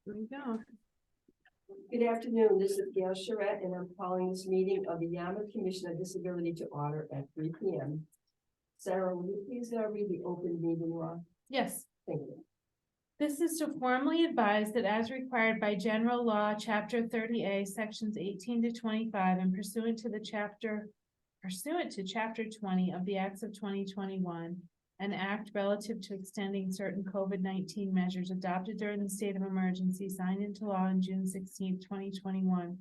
There we go. Good afternoon, this is Gail Charette, and I'm calling this meeting of the Yarmouth Commission on Disability to order at 3 p.m. Sarah, will you please read the open meeting law? Yes, Thank you. this is to formally advise that as required by general law, chapter 30A, sections 18 to 25, and pursuant to chapter 20 of the Acts of 2021, an act relative to extending certain COVID-19 measures adopted during the state of emergency signed into law on June 16, 2021.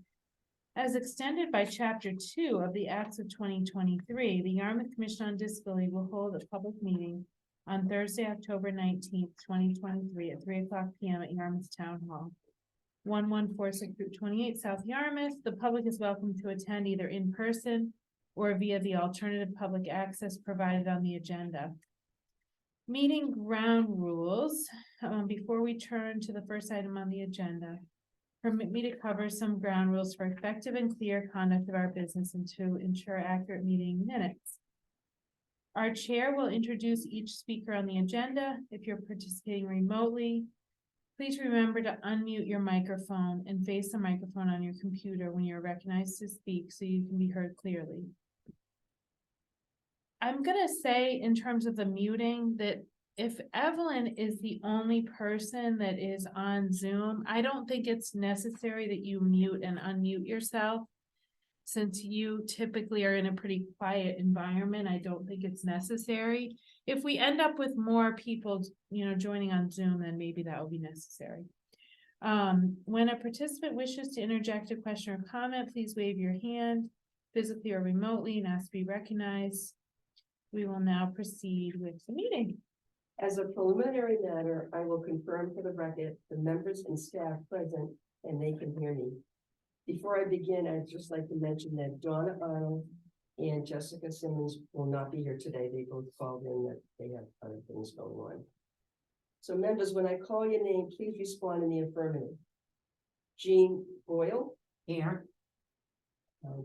As extended by chapter 2 of the Acts of 2023, the Yarmouth Commission on Disability will hold a public meeting on Thursday, October 19th, 2023 at 3:00 p.m. at Yarmouth Town Hall, 1146 Route 28, South Yarmouth. The public is welcome to attend either in person or via the alternative public access provided on the agenda. Meeting ground rules. Before we turn to the first item on the agenda, permit me to cover some ground rules for effective and clear conduct of our business and to ensure accurate meeting minutes. Our chair will introduce each speaker on the agenda. If you're participating remotely, please remember to unmute your microphone and face the microphone on your computer when you're recognized to speak so you can be heard clearly. I'm gonna say in terms of the muting that if Evelyn is the only person that is on Zoom, I don't think it's necessary that you mute and unmute yourself. Since you typically are in a pretty quiet environment, I don't think it's necessary. If we end up with more people, joining on Zoom, then maybe that will be necessary. When a participant wishes to interject a question or comment, please wave your hand physically or remotely and ask to be recognized. We will now proceed with the meeting. As a preliminary matter, I will confirm for the record the members and staff present, and they can hear me. Before I begin, I'd just like to mention that Donna Arnold and Jessica Simmons will not be here today. They both called in that they have other things going on. So members, when I call your name, please respond in the affirmative. Jean Boyle. Here.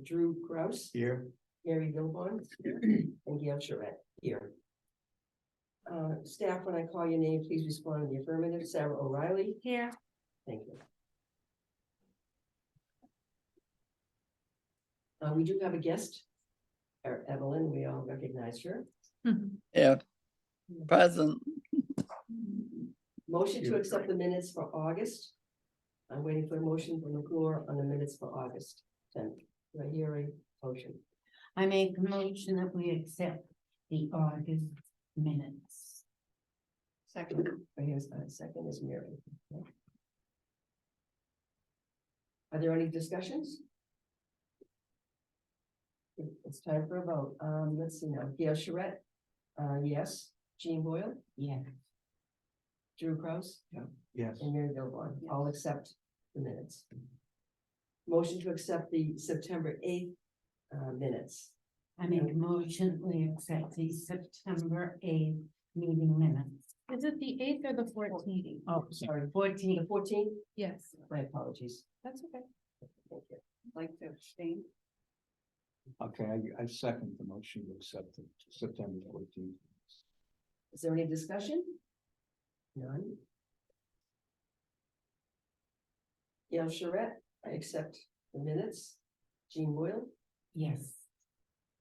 Drew Kraus. Here. Mary Gilborn. And Gail Charette. Here. Staff, when I call your name, please respond in the affirmative. Sarah O'Reilly. Here. Thank you. We do have a guest, Evelyn. We all recognize her. Yeah, present. Motion to accept the minutes for August. I'm waiting for a motion from the floor on the minutes for August 10th. Do I hear a motion? I make a motion that we accept the August minutes. Second. Here's a second is Mary. Okay. Are there any discussions? It's time for a vote. Let's see now. Gail Charette. Yes. Jean Boyle. Yeah. Drew Kraus. Yes. And Mary Gilborn. I'll accept the minutes. Motion to accept the September 8th minutes. I make a motion we accept the September 8th meeting minutes. Is it the 8th or the 14th? Oh, sorry. 14th. The 14th? Yes, My apologies. that's okay. Thank you. Like to abstain. Okay, I second the motion to accept the September 14th. Is there any discussion? None. Gail Charette, I accept the minutes. Jean Boyle, Yes.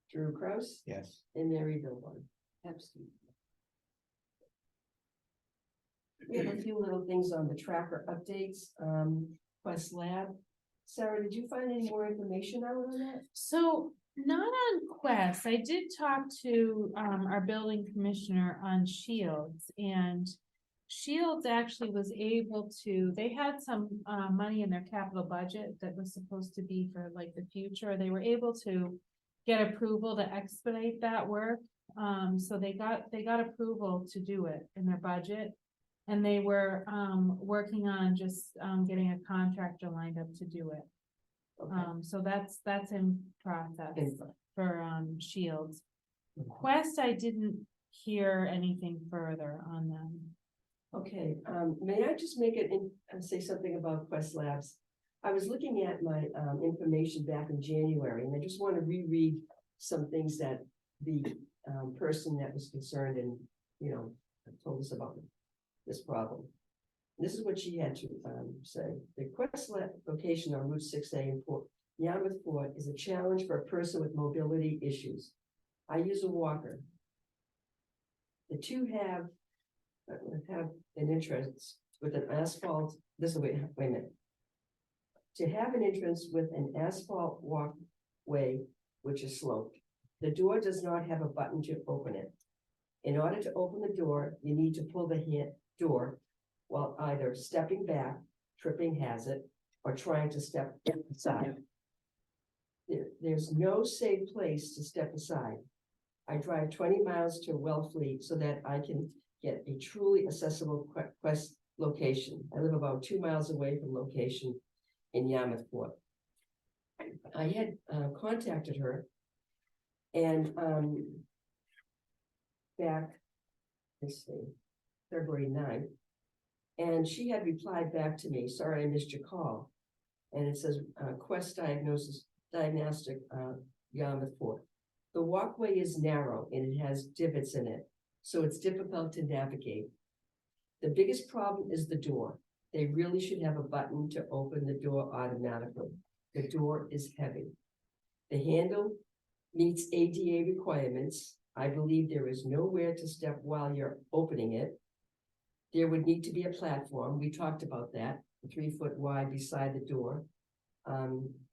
Drew Kraus, Yes. and Mary Gilborn. Abstain. We have a few little things on the tracker updates. Quest Lab. Sarah, did you find any more information out on that? So not on Quest. I did talk to our building commissioner on Shields, and Shields actually was able to, they had some money in their capital budget that was supposed to be for like the future. They were able to get approval to expedite that work. So they got approval to do it in their budget. And they were working on just getting a contractor lined up to do it. Okay. So that's in process Okay. for Shields. Quest, I didn't hear anything further on them. Okay, may I just make it and say something about Quest Labs? I was looking at my information back in January, and I just want to reread some things that the person that was concerned and told us about this problem. This is what she had to, say. The Quest location on Route 6A in Yarmouth Port is a challenge for a person with mobility issues. I use a walker. The two have an entrance with an asphalt, wait a minute. To have an entrance with an asphalt walkway, which is sloped, the door does not have a button to open it. In order to open the door, you need to pull the door while either stepping back, tripping hazard, or trying to step inside. There's no safe place to step aside. I drive 20 miles to Wellfleet so that I can get a truly accessible Quest location. I live about 2 miles away from location in Yarmouth Port. I had contacted her and back, let's see, February 9th, and she had replied back to me, sorry I missed your call. And it says Quest Diagnostic Yarmouth Port. The walkway is narrow and it has divots in it, so it's difficult to navigate. The biggest problem is the door. They really should have a button to open the door automatically. The door is heavy. The handle meets ADA requirements. I believe there is nowhere to step while you're opening it. There would need to be a platform. We talked about that, 3 foot wide beside the door,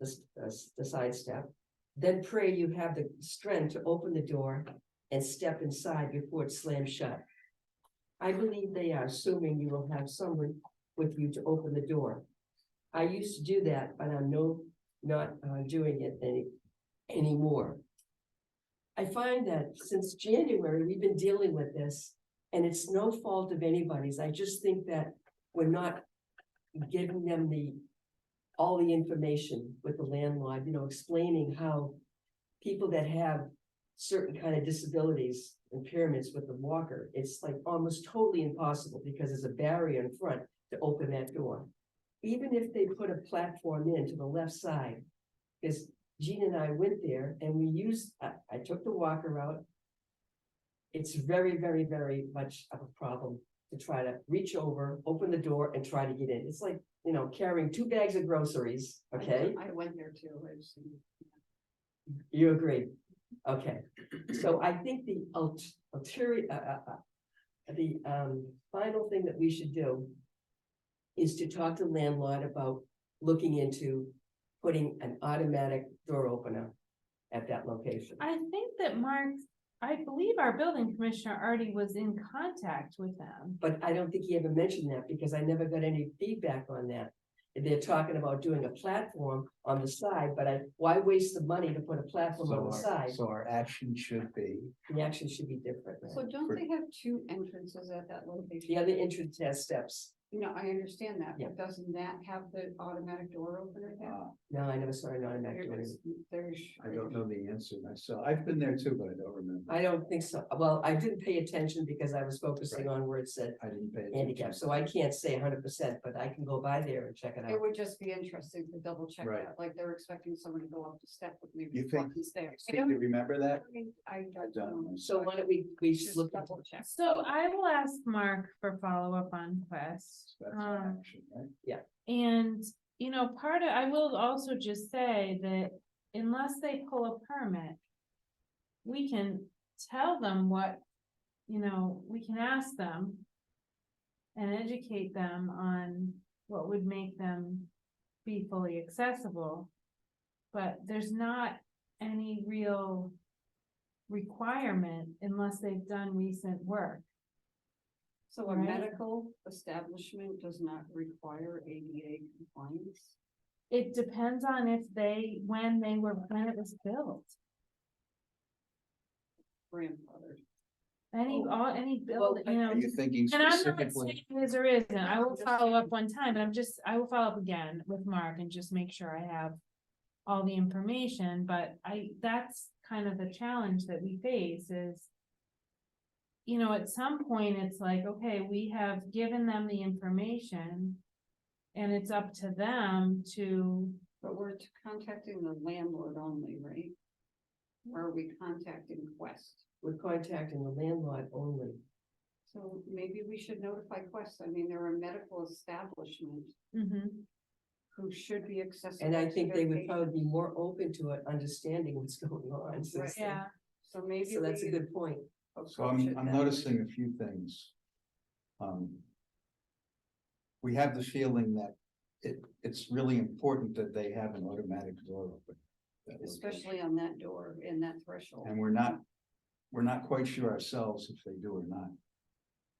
the side step. Then pray you have the strength to open the door and step inside before it slams shut. I believe they are assuming you will have someone with you to open the door. I used to do that, but I'm not doing it anymore. I find that since January, we've been dealing with this, and it's no fault of anybody's. I just think that we're not giving them all the information with the landlord, explaining how people that have certain kind of disabilities, impairments with the walker, it's like almost totally impossible because there's a barrier in front to open that door. Even if they put a platform in to the left side, because Jean and I went there and we used, I took the walker out. It's very, very, very much of a problem to try to reach over, open the door and try to get in. It's like, carrying 2 bags of groceries, okay? I went there too. You agree? Okay, so I think the final thing that we should do is to talk to landlord about looking into putting an automatic door opener at that location. I think that I believe our building commissioner already was in contact with them. But I don't think he ever mentioned that because I never got any feedback on that. They're talking about doing a platform on the side, but why waste the money to put a platform on the side? So our action should be, The action should be different. right? So don't they have 2 entrances at that location? The other entrance has steps. No, I understand that, Yeah. but doesn't that have the automatic door opener there? No, I never saw an automatic door. There's. I don't know the answer myself. I've been there too, but I don't remember. I don't think so. Well, I didn't pay attention because I was focusing on where it said I didn't pay attention. handicap, so I can't say 100%, but I can go by there and check it It out. would just be interesting to double check Right. that, like they're expecting someone to go up the step with maybe. You think- buttons there. I Seem to don't- remember that? I don't don't. know. So why don't we Just look, double check. So I will ask Mark for follow-up on Quest. That's an action, right? And, I will also just say that unless they pull a permit, we can tell them what, we can ask them and educate them on what would make them be fully accessible. But there's not any real requirement unless they've done recent work. So a Right. medical establishment does not require ADA compliance? It depends on when it was built. Grandfathered. Any building, Are you thinking And I'm not specifically? saying is or isn't, I will follow up one time, but I will follow up again with Mark and just make sure I have all the information, but that's kind of the challenge that we face is, at some point, it's like, okay, we have given them the information and it's up to them to, But we're contacting the landlord only, right? Or are we contacting Quest? we're contacting the landlord only. So maybe we should notify Quest. I mean, they're a medical establishment Mhm. who should be accessible. And I to think their they would patients. probably be more open to it, understanding what's going on. So Right. Yeah, So maybe. So that's a we good point. So approach it I'm that way. noticing a few things. We have the feeling that it's really important that they have an automatic door open. that location. Especially on that door in that threshold. And we're not quite sure ourselves if they do or not.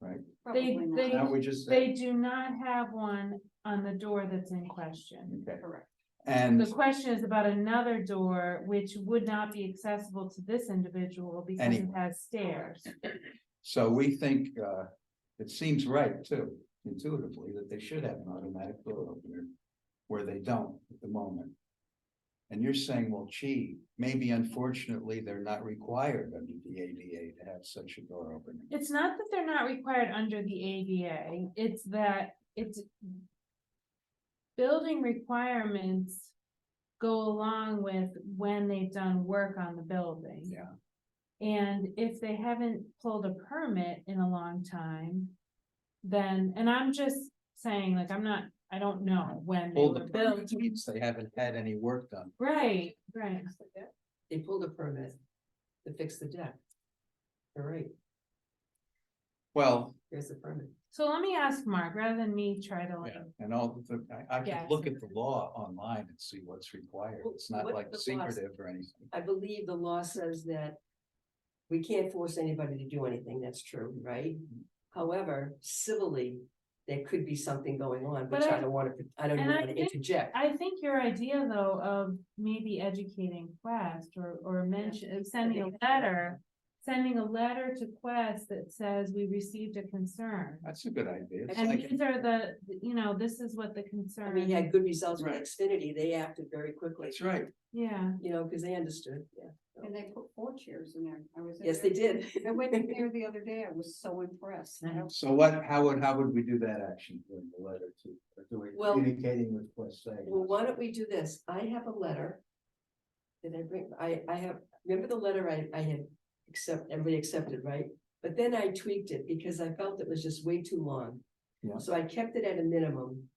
Right? Probably they- Now not. we just they do not have one on the door that's in question. okay, Correct. and The question is about another door which would not be accessible to this individual because it Anyway. has stairs. so we think, it seems right too, intuitively, that they should have an automatic door opener. Where they don't at the moment. And you're saying, well, gee, maybe unfortunately, they're not required under the ADA to have such a door opener. It's not that they're not required under the ADA, it's that it's. Building requirements go along with when they've done work on the building. Yeah. And if they haven't pulled a permit in a long time. Then, and I'm just saying, like, I don't know when they Pull the were built. permit means they haven't had any work done. Right, right. They pulled a permit to fix the deck. All right, Well, here's the permit. So let me ask Mark, rather than me try to like, yeah, and I Yes. could look at the law online and see what's required. It's not What like the law- secretive or anything. I believe the law says that we can't force anybody to do anything. That's true, right? However, civilly, there could be something going on, But which I- I don't want to, I don't and even I want to think- interject. I think your idea though of maybe educating Quest or mention, sending a letter. Sending a letter to Quest that says we received a concern. That's a good idea. It's And like- these are the, this is what the I concern. mean, you had good results with Right. Xfinity. They acted very quickly, That's right. Yeah, because they understood, yeah. And they put 4 chairs in there. I was. in Yes, there- they did. I went in there the other day. I was so impressed. So how would we do that action in the letter to, or do we Well- communicating with Quest saying? Well, why don't we do this? I have a letter. Did I bring, I have, remember the letter I had everybody accepted, right? But then I tweaked it because I felt it was just way too long. Yeah. So I kept it at a minimum.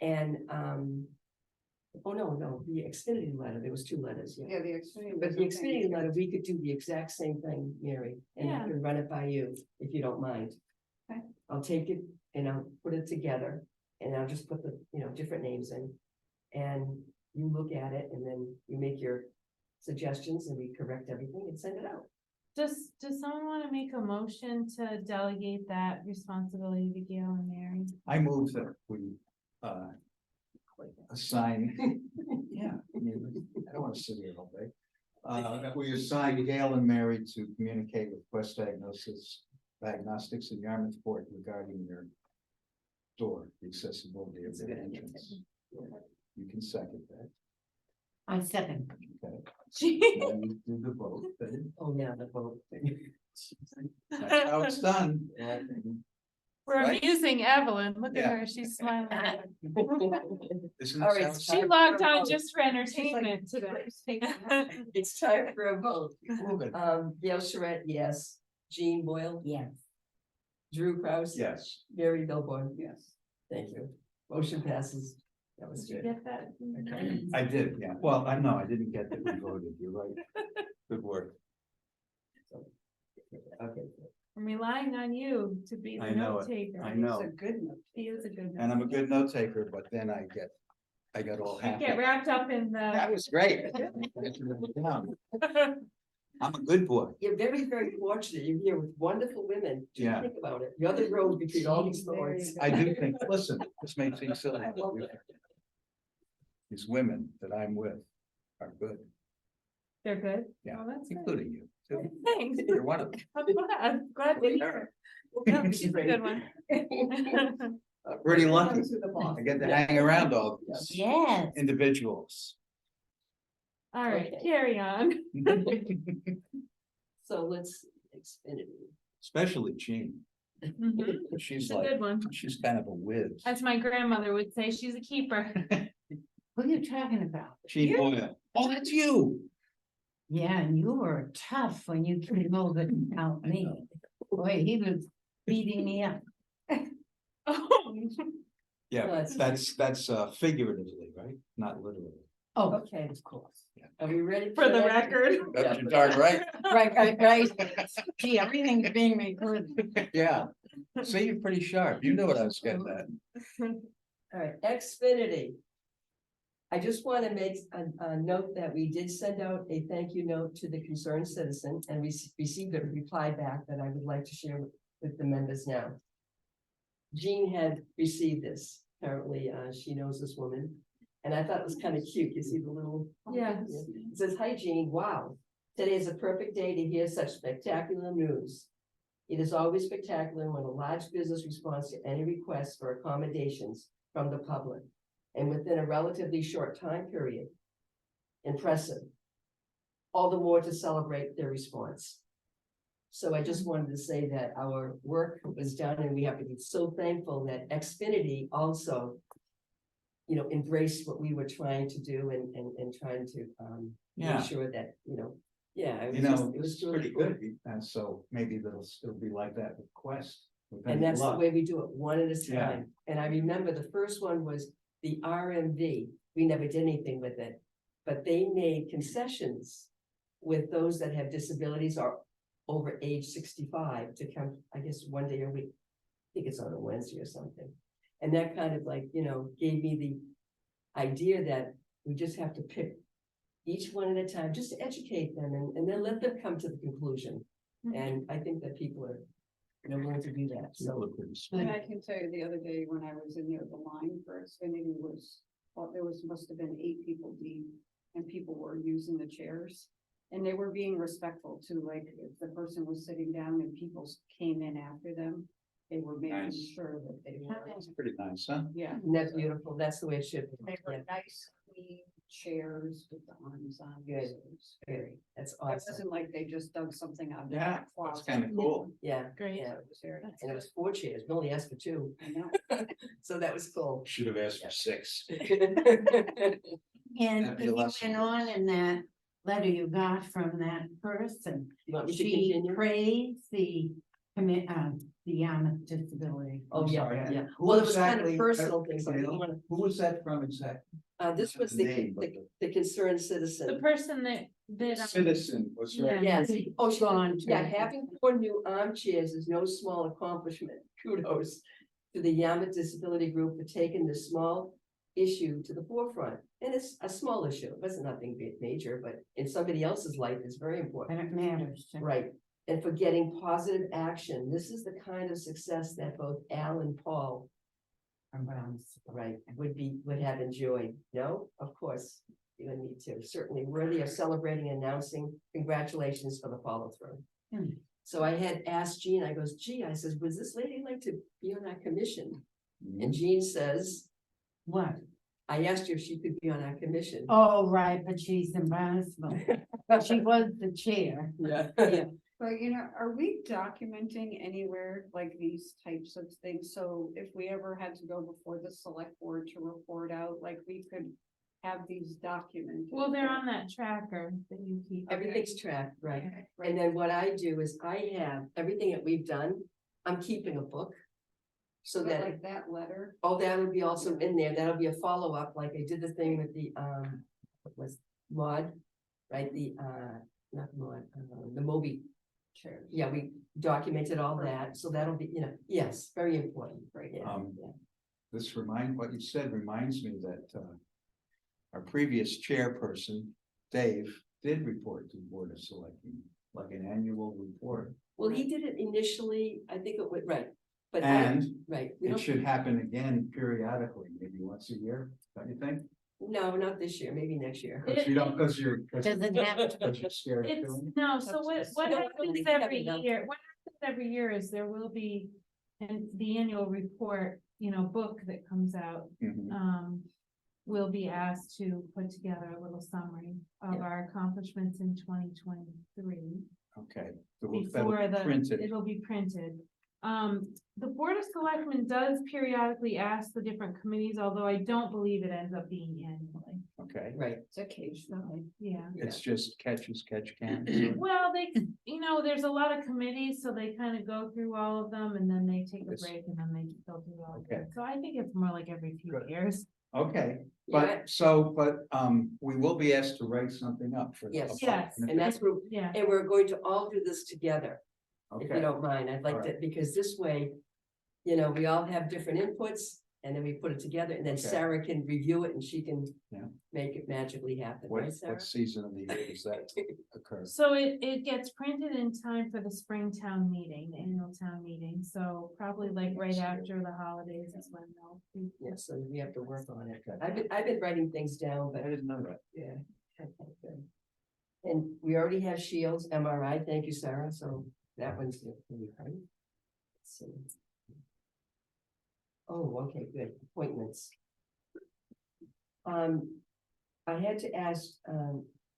And, oh, no, the Xfinity letter, there was 2 letters, yeah. Yeah, the Xfinity. But was the okay. Xfinity letter, we could do the exact same thing, Mary, and I Yeah. can run it by you, if you don't mind. Okay. I'll take it and I'll put it together, and I'll just put the, different names in. And you look at it, and then you make your suggestions, and we correct everything and send it out. does someone wanna make a motion to delegate that responsibility to Gail and Mary? I move that we, assign, yeah, I mean, I don't wanna sit here all day. That we assign Gail and Mary to communicate with Quest Diagnostics in Yarmouthport regarding their door, the accessibility of That's a their good idea. entrance. You can second that, I second. okay? Now you do the vote, then. Oh, yeah, the vote. That's how it's done. We're Right. amusing Evelyn, look at Yeah. her, she's smiling. Isn't All it right, sounds- She time logged for a on vote. just for entertainment today. It's time for a vote. Move it. Gail Charette, yes. Jean Boyle, Yes. Drew Kraus. Yes, Mary Billborn, Yes. thank you. Motion passes. That was Did you good. get that? I did, yeah. Well, I know, I didn't get that we voted, you're right. Good work. Okay. I'm relying on you to be the I know note it. taker. I It's know. a good note. He is a good. And I'm a good note taker, but then I got all You happy. get wrapped up in That the. was great. I'm a good boy. You're very, very fortunate. You're here with wonderful women. Just Yeah. Think about it. You're the road between all these She's very thorns. I do think, listen, this may seem silly. but These women that I'm with are good, They're good? Yeah, Oh, that's good. including you. too. Thanks. You're one of them. I'm glad to hear. No, she's a good one. Pretty lucky. To the boss. I get to hang around all these Yes. individuals. All right, Okay. carry on. So let's, Xfinity. Especially Jean. Mhm. She's It's a like, good one. she's kind of a whiz. As my grandmother would say, she's a keeper. Who are you talking about? Jean Boyle. Oh, that's you. Yeah, and you were tough when you came over to help me. Boy, he was beating me up. Yeah, Well, that's figuratively, right? Not literally. Oh, Okay, of course. are we ready? For the that? record. That's your darn right. Right. Gee, everything's being recorded. Yeah, see, you're pretty sharp. You know what I was getting at. All right, Xfinity. I just want to make a note that we did send out a thank you note to the concerned citizen and we received a reply back that I would like to share with the members now. Jean had received this, apparently, she knows this woman, and I thought it was kind of cute, you see the little. Yes. It says, "Hi Jean, wow, today is a perfect day to hear such spectacular news. It is always spectacular when a large business responds to any requests for accommodations from the public, and within a relatively short time period. Impressive. All the more to celebrate their response." So I just wanted to say that our work was done and we have to be so thankful that Xfinity also, you know, embraced what we were trying to do and trying to Yeah. make sure that, you know, yeah, it You was just, know, it was it's really pretty cool. good, and so maybe that'll still be like that with Quest. with And any that's the luck. way we do it, one at a Yeah. time. And I remember the first one was the RMV. We never did anything with it. But they made concessions with those that have disabilities or over age 65 to come, I guess, one day a week. I think it's on a Wednesday or something. And that kind of like, you know, gave me the idea that we just have to pick each one at a time, just to educate them and then let them come to the conclusion. Mhm. And I think that people are, you know, willing to do that, People so. are pretty smart. And I can tell you the other day when I was in there, the line for Xfinity was, well, there was, must have been 8 people deep. And people were using the chairs. And they were being respectful too, like if the person was sitting down and people came in after them. They were making Nice. sure that they were, That's pretty nice, huh? yeah. And that's beautiful, that's the way it should be. They Yeah, were nice, clean chairs with the arms on. Good, so it was very- that's It awesome, wasn't like they just dug something out. of their Yeah, that's closet. kind of cool. yeah, Great. yeah. It was very nice. And it was 4 chairs, we only asked for 2, I know. so that was cool. Should have asked for 6. And That'd be you less went than- on in that letter you got from that person. You want me to She continue? praised the Yarmouth Disability. Oh, yeah, Sorry, yeah, who well, it was kind of exactly- personal things, I didn't Gail? wanna, Who was that from exactly? this was The name, but the concerned The citizen. person that, Citizen was right. Yeah. Yes, oh, she, Gone to- yeah, having 4 new armchairs is no small accomplishment, kudos to the Yarmouth Disability Group for taking this small issue to the forefront. And it's a small issue, it wasn't nothing major, but in somebody else's life, it's very important. And it matters. to- Right, and for getting positive action, this is the kind of success that both Al and Paul, around. right, would have enjoyed. No, of course, you and me too, certainly worthy of celebrating, and announcing congratulations for the follow through. Hmm. So I had asked Jean, I goes, gee, I says, would this lady like to be on that commission? And Jean says, What? I asked her if she could be on our commission. Oh, right, but she's embarrassable. She was the chair. Yeah. But you know, are we documenting anywhere like these types of things? So if we ever had to go before the select board to report out, like we could have these documented. well, they're on that tracker that you keep. Everything's tracked, right? Okay, And then what I do is I have everything that we've done, I'm keeping a book. So But that, like that letter, oh, that would be also in there, that'll be a follow-up, like I did the thing with the, what was Maud, right, the, not Maud, the Moby. chairs. Yeah, we documented all that, so that'll be, you know, yes, very important, Right. yeah. yeah. This what you said reminds me that, our previous chairperson, Dave, did report to the Board of Selectmen, like an annual report. Well, he did it initially, I think it went, right, but. I- And Right, we it don't, should happen again periodically, maybe once a year, don't you think? no, not this year, maybe next year. Because you don't, because you're. Does it have to? Because you're scared of It's, doing no, so what No, happens we every haven't done- year, what happens every year is there will be. And the annual report, book that comes out, it. Mhm. will be asked to put together a little summary of Yeah. our accomplishments in 2023. Okay. So that'll Before be printed. it'll be printed, The Board of Selectmen does periodically ask the different committees, although I don't believe it ends up being annually. Okay, Right. It's occasionally. Yeah. it's just catch as catch can. sort of. Well, there's a lot of committees, so they kind of go through all of them and then they take a Yes. break and then they go through all of Okay. them. So I think it's more like every few Good. years. Okay, Yeah, we will be asked to write something up for. Yes. Yes. and that's what, Yeah. and we're going to all do this together. If you Okay, don't mind, I'd like to, because this way, we all have different inputs. And then we put it together and then Okay. Sarah can review it and she can Yeah. make it magically happen, what, right, Sarah? what season of the year does that occur? So it gets printed in time for the spring town meeting, the annual town meeting. So probably like right after the holidays is when they'll be. Yeah, so we have to work on it. Okay. I've been writing things down, I but didn't know that. yeah. Okay, good. And we already have Shields MRI. Thank you, Sarah. So that one's. Let's see. Oh, okay, good. Appointments. I had to ask,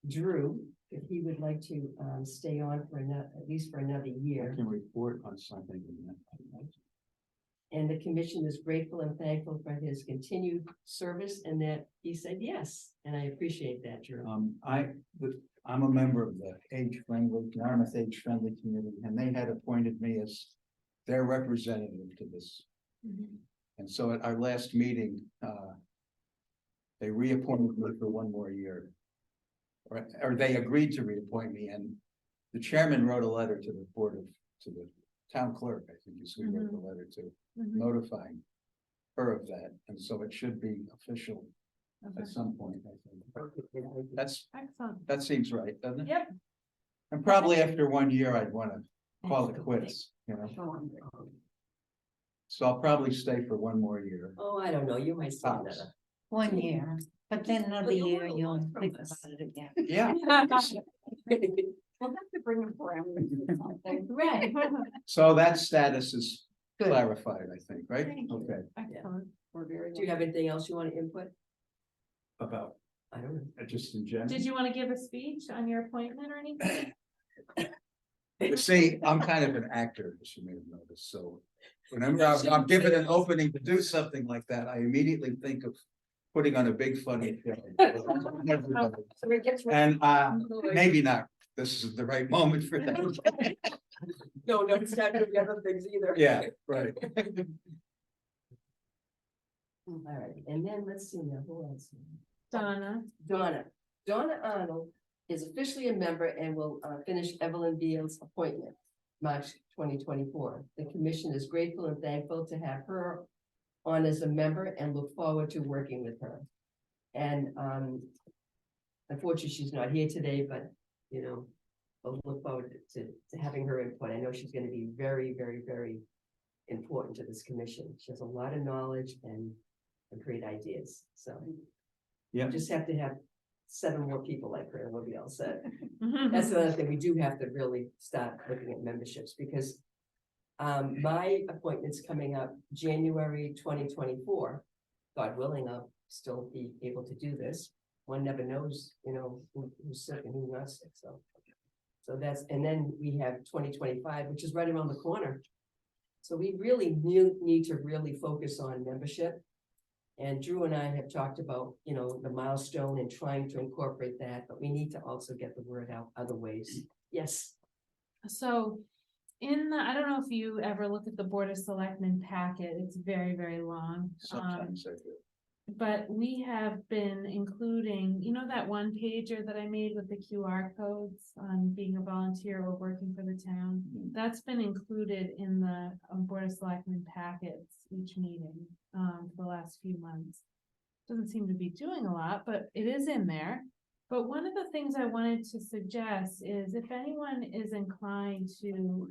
Drew if he would like to, stay on for at least for another I year. can report on something. in that. And the commission is grateful and thankful for his continued service and that he said yes. And I appreciate that, Drew. I'm a member of the Yarmouth Age Friendly Committee, and they had appointed me as their representative to this. And so at our last meeting, they reappointed me for one more year. Or they agreed to reappoint me, and the chairman wrote a letter to the to the town clerk, I think is who wrote the letter to, Mhm. notifying her of that, and so it should be official Okay. at some point, I think. Excellent. That seems right, doesn't it? Yep. And probably after 1 year, I'd wanna call it quits, So I'll probably stay for one more year. Oh, I don't know. You might say Tops. another. 1 year, but then another But you year, learn a you'll lot from think this. about it again. Yeah, We'll have to bring them parameters or something. Right. so that status is Good. clarified, I think, right? Thank you. Okay, Excellent. We're very. Do you have anything else you want to input? about, I don't know. just in general. Did you want to give a speech on your appointment or anything? You see, I'm kind of an actor, as you may have noticed, so whenever I'm given an opening to do something like that, I immediately think of putting on a big funny show. And maybe not, this is the right moment for that. No, it's not doing other things either. Yeah, right. All right, and then let's see now, who else? Donna. Donna Arnold is officially a member and will finish Evelyn Beal's appointment, March 2024. The commission is grateful and thankful to have her on as a member and look forward to working with her. And unfortunately, she's not here today, but we'll look forward to having her input. I know she's going to be very, very, very important to this commission. She has a lot of knowledge and great ideas, so. Yeah. Just have to have 7 more people like her and we'll be all set. Mm-hmm. That's another thing, we do have to really start looking at memberships because my appointment's coming up January 2024. God willing, I'll still be able to do this. One never knows, who's sick and who's not sick, so. So that's, and then we have 2025, which is right around the corner. So we really need to really focus on membership. And Drew and I have talked about, the milestone and trying to incorporate that, but we need to also get the word out other ways. Yes. So I don't know if you ever look at the Board of Selectmen packet, it's very, very long. Sometimes I do. But we have been including, that one pager that I made with the QR codes on being a volunteer or working for the town. That's been included in the Board of Selectmen packets each meeting for the last few months. Doesn't seem to be doing a lot, but it is in there. But one of the things I wanted to suggest is if anyone is inclined to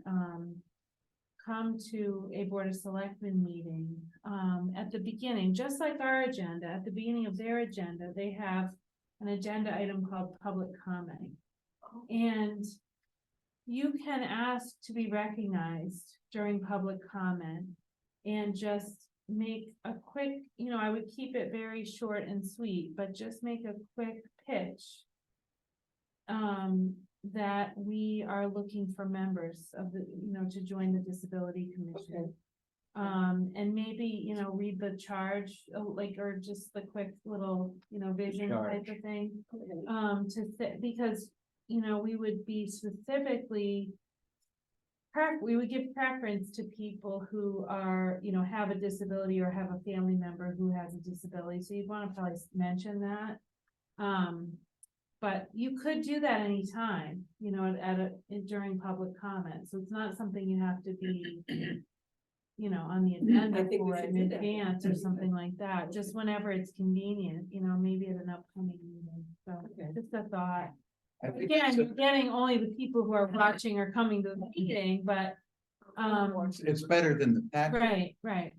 come to a Board of Selectmen meeting, at the beginning, just like our agenda, at the beginning of their agenda, they have an agenda item called public comment. And you can ask to be recognized during public comment and just make a quick, I would keep it very short and sweet, but just make a quick pitch that we are looking for members of the, to join the Disability Commission. And maybe, read the charge, or just the quick little, vision type of thing. Because, we would be specifically. We would give preference to people who are, have a disability or have a family member who has a disability, so you'd wanna probably mention that. But you could do that anytime, during public comment, so it's not something you have to be. On the I agenda think we for should in do that. advance or something like that, just whenever it's convenient, maybe at an upcoming meeting, so Okay. just a thought. I think Again, it's you're getting only the people who are watching or coming to the meeting, but, it's better than the packet. right,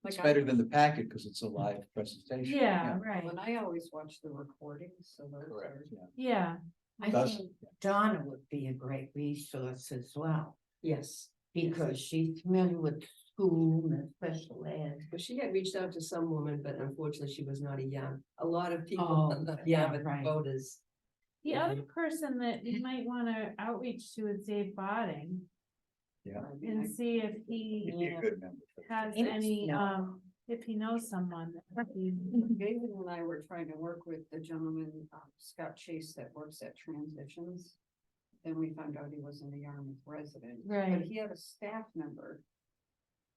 It's Like better than the packet because it's a live presentation. yeah, right, And I always watch the recordings, so those are. Correct, yeah. yeah, I Does- think Donna would be a great resource as well, Yes, because she's familiar with school and special ed. but she had reached out to some woman, but unfortunately she was not a lot of people, Oh, yeah, but right. voters. the other person that you might wanna outreach to is Dave Bodding, Yeah. and see if he You'd be a good member. for that. has Yes, any, no. if he knows someone. that he- David and I were trying to work with the gentleman, Scott Chase, that works at Transitions. Then we found out he wasn't a Yarmouth resident. Right. But he had a staff member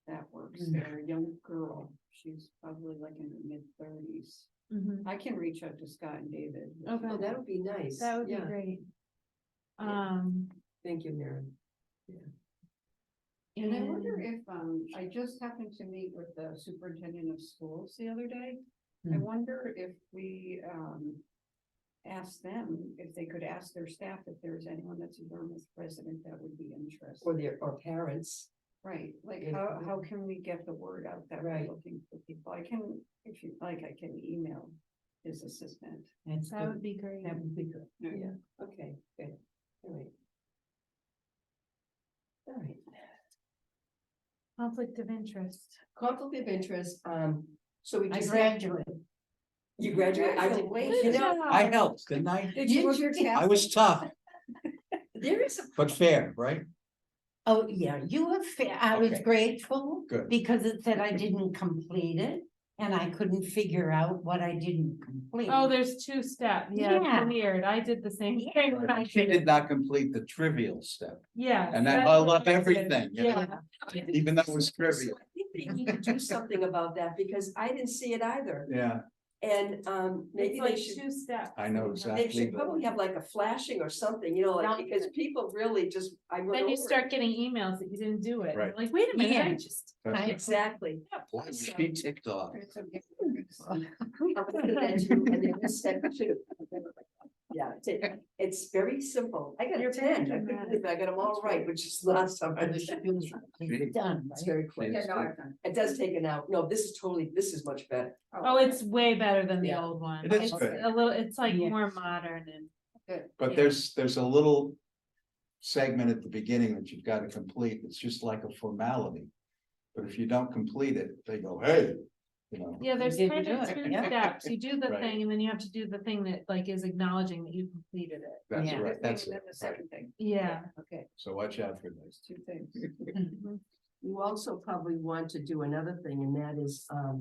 that works Mm. there, a young girl. She's probably like in her mid-30s. Mhm. I can reach out to Scott and David. Okay. Oh, that would be nice. That would be Yeah. great. Yeah. Um. Thank you, Mary. And I wonder if, I just happened to meet with the superintendent of schools the other day. I Hmm. wonder if we, ask them if they could ask their staff if there's anyone that's a Yarmouth resident that would be interested. Or parents. Right, like Yeah. how can we get the word out that we're Right. looking for people? I can, if you like, I can email his assistant. That's That would good. be great. That would be good. Yeah, okay, good. All right. All right. Conflict of interest. Conflict of interest, so we I just. graduated. You graduated, I did, Congratulations. you know, I helped, didn't I? Did you work your I was tough, there is a. but fair, right? Oh, yeah, you were fair. I was Okay. grateful. Good. Because it said I didn't complete it and I couldn't figure out what I didn't complete. Oh, there's two steps. Yeah, Yeah. it's weird. I did the same thing when I She did did it. not complete the trivial step, Yeah. and that that's held what up I did. everything, you know? Yeah, Even though it was trivial. I think they need to do something about that, because I didn't see it either, Yeah, and, maybe it's they like should. two steps. I know They exactly. should probably have like a flashing or something, you know, like, Yeah. because people really just, I went Then you over start it. getting emails that you didn't do it. You're Right. Like, wait a minute, I Yeah. just. That's- Exactly. Boy, was she ticked off. It's okay. I'll put that too, and then this step too. Yeah, it's very simple. I got a You're 10. I pretty couldn't dramatic. believe I got them all right, which is last time. I wish it was done, It's right? very quick. Yeah, no, I've It does take an hour. No, this is much better. Oh, it's way better than the Yeah. old one. It is It's good. a little, it's like Yeah. more modern and. But Yeah. there's a little segment at the beginning that you've got to complete. It's just like a formality. But if you don't complete it, they go, hey, you know. Yeah, there's didn't kind do of it, two yeah. steps. You do the Right. thing and then you have to do the thing that like is acknowledging that you completed it. That's Yeah. right, that's And it. then the Right. second thing. Yeah. Okay, So watch out for those those. two things. You also probably want to do another thing, and that is, oh,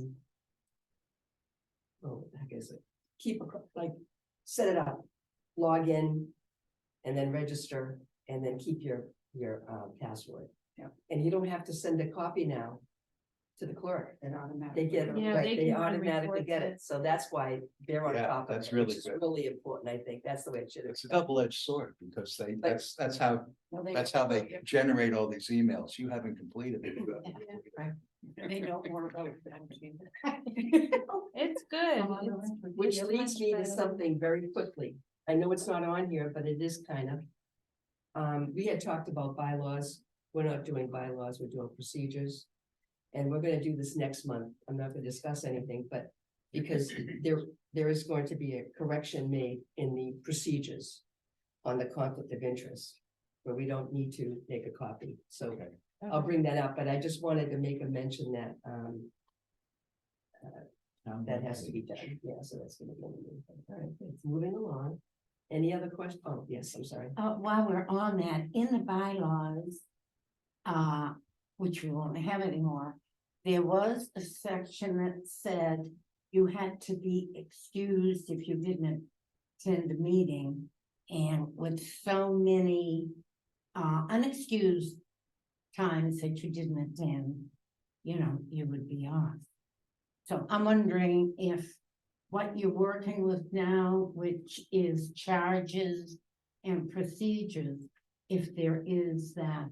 what the heck is it? Keep, like, set it up, log in, and then register, and then keep your password. Yeah. And you don't have to send a copy now to the clerk. It automatically. They get, it, Yeah, right, they they can run automatically get reports. it, so that's why they're on Yeah, top of it. that's really which is good. really important, I think, that's the way it should have. It's a double-edged sword because that's how Well, they generate all these emails. You haven't completed it. They know more about it than we do. It's good. It's- Which it's leads much me to better. something very quickly. I know it's not on here, but it is kind of. We had talked about bylaws. We're not doing bylaws, we're doing procedures. And we're gonna do this next month. I'm not gonna discuss anything, but because there is going to be a correction made in the procedures on the conflict of interest, where we don't need to make a copy. So Okay. I'll bring that up, but I just wanted to make a mention that that has to be done. Yeah, so that's gonna be. All right, it's moving along. Any other question? Oh, yes, I'm sorry. While we're on that, in the bylaws, which we won't have anymore, there was a section that said you had to be excused if you didn't attend a meeting. And with so many, unexcused times that you didn't attend, you would be off. So I'm wondering if what you're working with now, which is charges and procedures, if there is that,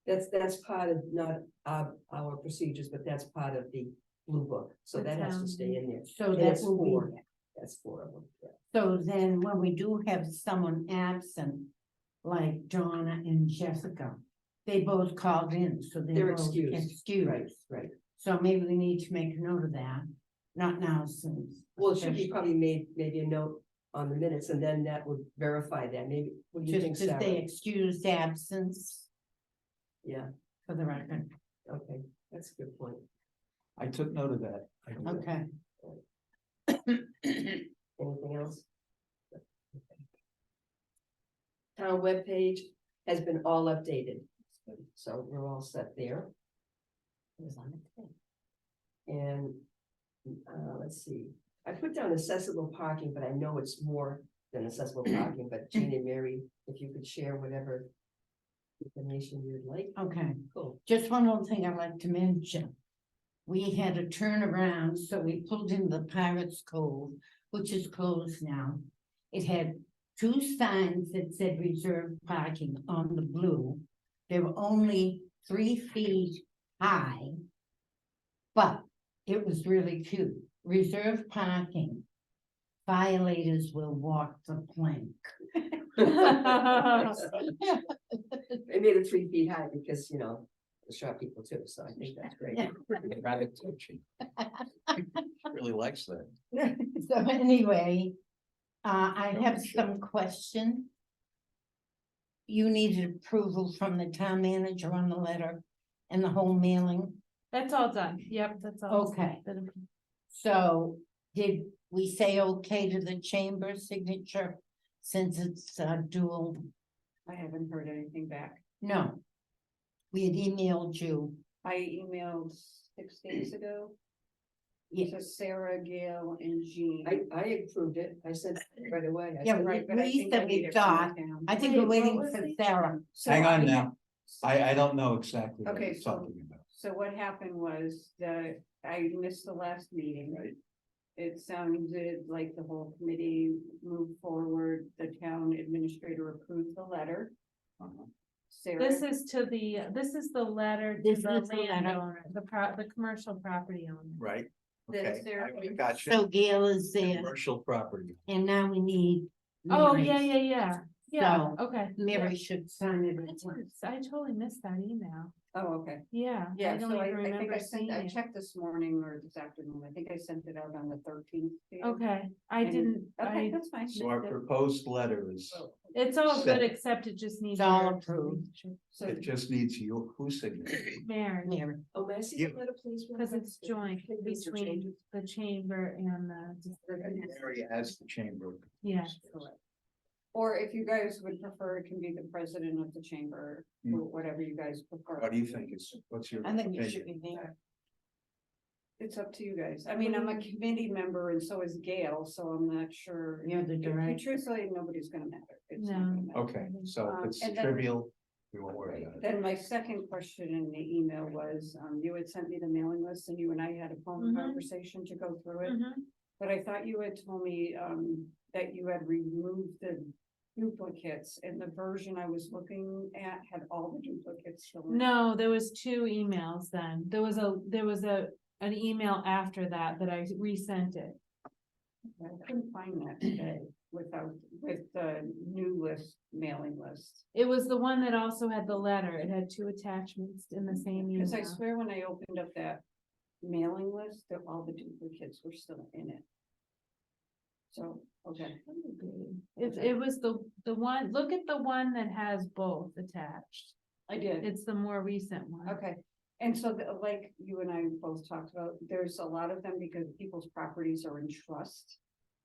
That's part of not our procedures, but that's part of the blue book, so that has to stay in there. so And that it's will four. be. That's four of them, yeah. So then when we do have someone absent, like Donna and Jessica, they both called in, so They're they're both excused. excused. Right, right. So maybe we need to make a note of that, not now since. Well, it should be probably made, maybe a note on the minutes, and then that would verify that, maybe, what do you think, Just to say Sarah? excused absence Yeah, for the record. okay, that's a good point. I took note of that. Okay. Anything else? Town webpage has been all updated, so we're all set there. It was on it today. And, let's see, I put down accessible parking, but I know it's more than accessible parking, but Jean and Mary, if you could share whatever information you'd like. Okay, Cool. just one more thing I'd like to mention. We had a turnaround, so we pulled in the Pirates Cove, which is closed now. It had 2 signs that said reserved parking on the blue. They were only 3 feet high. But it was really cute. Reserved parking. Violators will walk the plank. They made it 3 feet high because, the short people too, so I think that's great. Rather touchy. Really likes that. So anyway, I have some question. You needed approval from the town manager on the letter and the whole mailing. That's all done. Yep, that's all. Okay. So did we say okay to the chamber signature since it's dual? I haven't heard anything back. No. We had emailed you. I emailed 6 days ago Yeah, to Sarah, Gail, and Jean. I approved it, I sent it right away. I Yeah, said, Right, but I we think I said we need it from thought- the town. I think Wait, we're waiting what was for the- Sarah. So Hang on I- now. I don't know exactly what Okay, you're talking about. So what happened was that I missed the last meeting. Right. It sounded like the whole committee moved forward, the town administrator approved the letter. Uh-huh. Sarah, This is the letter to This the is the letter. landowner, the commercial property owner. Right, Then okay, Sarah- I got you. So Gail is there Commercial property. and now we need. Oh, Mary's. yeah. Yeah, So, okay. Mary should sign it. Yeah. I totally missed that email. oh, okay. Yeah. Yeah, don't so I even think remember I sent, seeing I it. checked this morning or this afternoon. I think I sent it out on the 13th. to you. Okay, I And- didn't, Okay, I, that's fine. So our proposed letter is, it's all Set. good, except it just needs. It's all your approved. signature. So it just needs your, whose signature? Mary, Mary. Oh, may I see Yeah. the letter, please? real because quick? it's joint These are between changes. the chamber and Mary has the chamber. yeah. Correct. Or if you guys would prefer, it can be the president of the chamber, Hmm. or whatever you guys prefer. What do you think is, what's your? I think it opinion? should be there. It's up to you guys. I mean, I'm a committee member and so is Gail, so I'm not sure. You're the director. Truthfully, nobody's gonna matter. It's not No. gonna matter. Okay, so if it's And then- trivial, we won't worry about it. Then my second question in the email was, you had sent me the mailing list and you and I had a phone Mhm. conversation to go through it. Mhm. But I thought you had told me, that you had removed the duplicates and the version I was looking at had all the duplicates still. in it. No, there was 2 emails then. There was an email after that I resent it. I couldn't find that today with the new list, mailing list. It was the one that also had the letter. It had 2 attachments in the same Cause I email. swear when I opened up that mailing list, that all the duplicates were still in it. So, okay. It was the one, look at the one that has both attached. I did. It's the more recent one. Okay, and so like you and I both talked about, there's a lot of them because people's properties are in trust.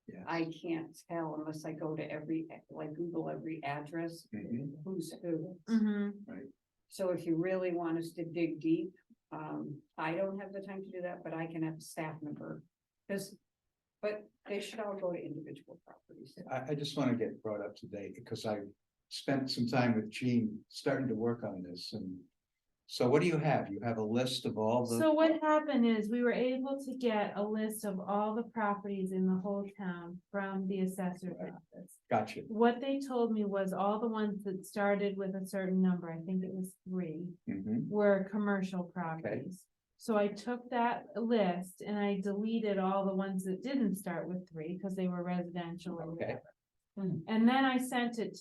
Yeah. I can't tell unless I go to every, like Google every address, Mhm. who's who. Mm-hmm. So if you really want us to dig deep, I don't have the time to do that, but I can have a staff member. But they should all go to individual properties. I just want to get brought up to date because I spent some time with Gene starting to work on this and. So what do you have? You have a list of all the. So what happened is we were able to get a list of all the properties in the whole town from the assessor's Right. office. Gotcha. What they told me was all the ones that started with a certain number, I think it was 3, Mhm. were commercial properties. So I took that list and I deleted all the ones that didn't start with 3 because they were residential or Okay. whatever. And then I sent it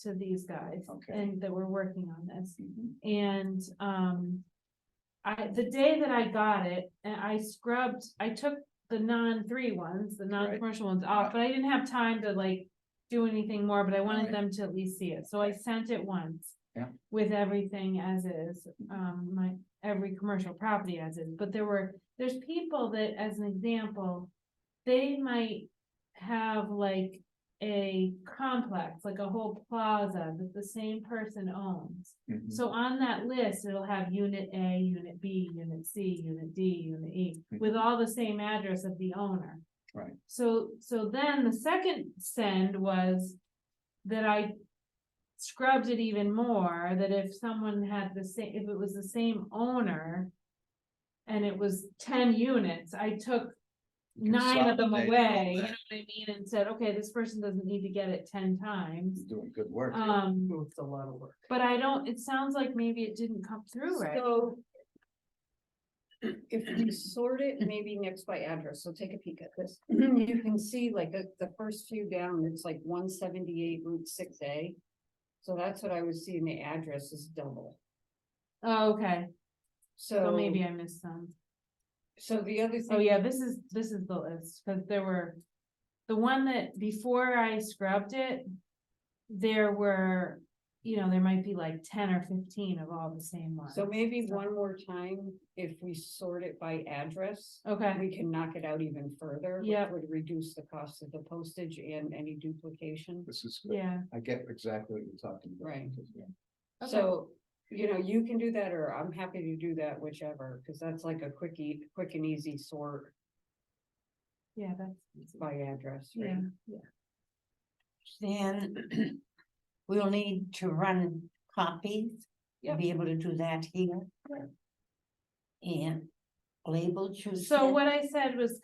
to these guys Okay. and that were working on this. Mhm. And, the day that I got it, and I took the non-3 ones, the non-commercial ones off, but I didn't have time to like do anything more, but I wanted Right. them to at least see it, so I sent it once. Yeah. With everything as is, every commercial property as is, but there's people that, as an example, they might have like a complex, like a whole plaza that the same person owns. Mhm. So on that list, it'll have unit A, unit B, unit C, unit D, unit E, with all the same address of the owner. Right. So then the second send was that I scrubbed it even more, that if someone had if it was the same owner. And it was 10 units, I took 9 of them Consolidate away, all you know that. what I mean, and said, okay, this person doesn't need to get it 10 times. You're doing good work. here. It's a lot of work. But it sounds like maybe it didn't come through right. So. If we sort it maybe next by address, so take a peek at this. You can see like the first few down, it's like 178 Route 6A. So that's what I was seeing, the address is double. Oh, okay, so So maybe I missed some. So the other thing. Oh, yeah, this is the list, cause the one that, before I scrubbed it, there were, there might be like 10 or 15 of all the same ones. So maybe one more time, if we sort it by address, Okay, we can knock it out even further. Which Yep. would reduce the cost of the postage and any duplication. This is good. yeah, I get exactly what you're talking about. Right. Yeah. Okay. So, you can do that, or I'm happy to do that, whichever, because that's like a quick and easy sort yeah, that's, by address, yeah, right? yeah. Then we'll need to run copies to Yep. be able to do that here. And labels you So said? what I said was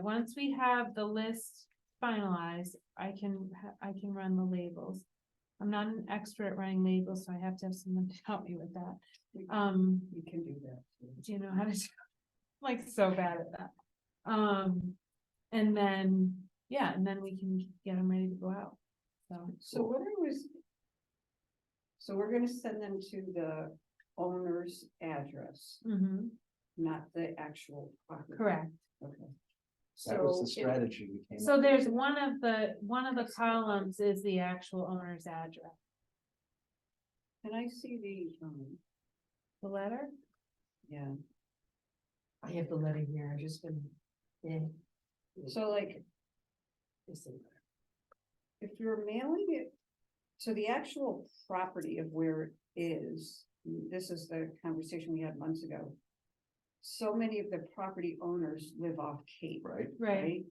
once we have the list finalized, I can run the labels. I'm not an expert at running labels, so I have to have someone to help me with that. We can do that. too. Do you know how to do? Like so bad at that. And then we can get them ready to go out. So what I was. So we're gonna send them to the owner's address, Mhm, not the actual property. correct. Okay. That was the So strategy we came So up there's with. one of the columns is the actual owner's address. Can I see The letter? yeah, I have the letter here, I just been, yeah. so like, if you're mailing it. So the actual property of where it is, this is the conversation we had months ago. So many of the property owners live off Cape, Right, Right.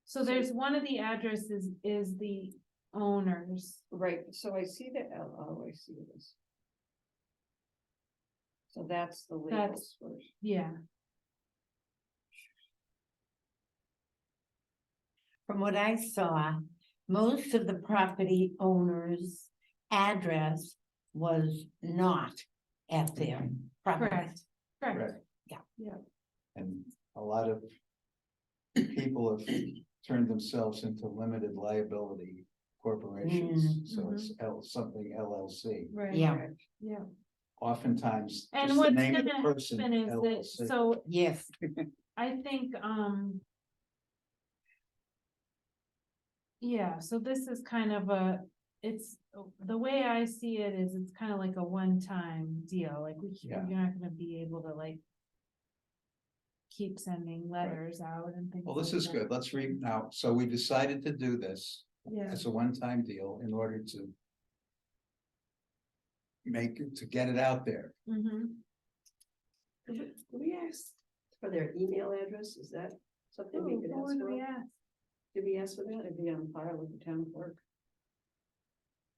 So there's one of the addresses is the owner's. Right, so I see the I see this. So that's the legal That's- source. Yeah, From what I saw, most of the property owners' address was not at their property. correct, correct. correct. Yeah. Yeah. And a lot of people have turned themselves into limited liability corporations, so it's something LLC. Right. Yeah. Yeah. Oftentimes, And just the what's name of gonna the person. happen is that, LLC. so Yes, I think, yeah, so this is kind of the way I see it is it's kind of like a one-time deal, like Yeah. you're not gonna be able to like keep sending letters out and things. Well, this like is that. good. Let's read now. So we decided to do this Yeah, as a one-time deal in order to get it out there. mhm. Could we ask for their email address? Is that something we could Who ask would we for? ask? Did we ask for that? It'd be on file with the town clerk.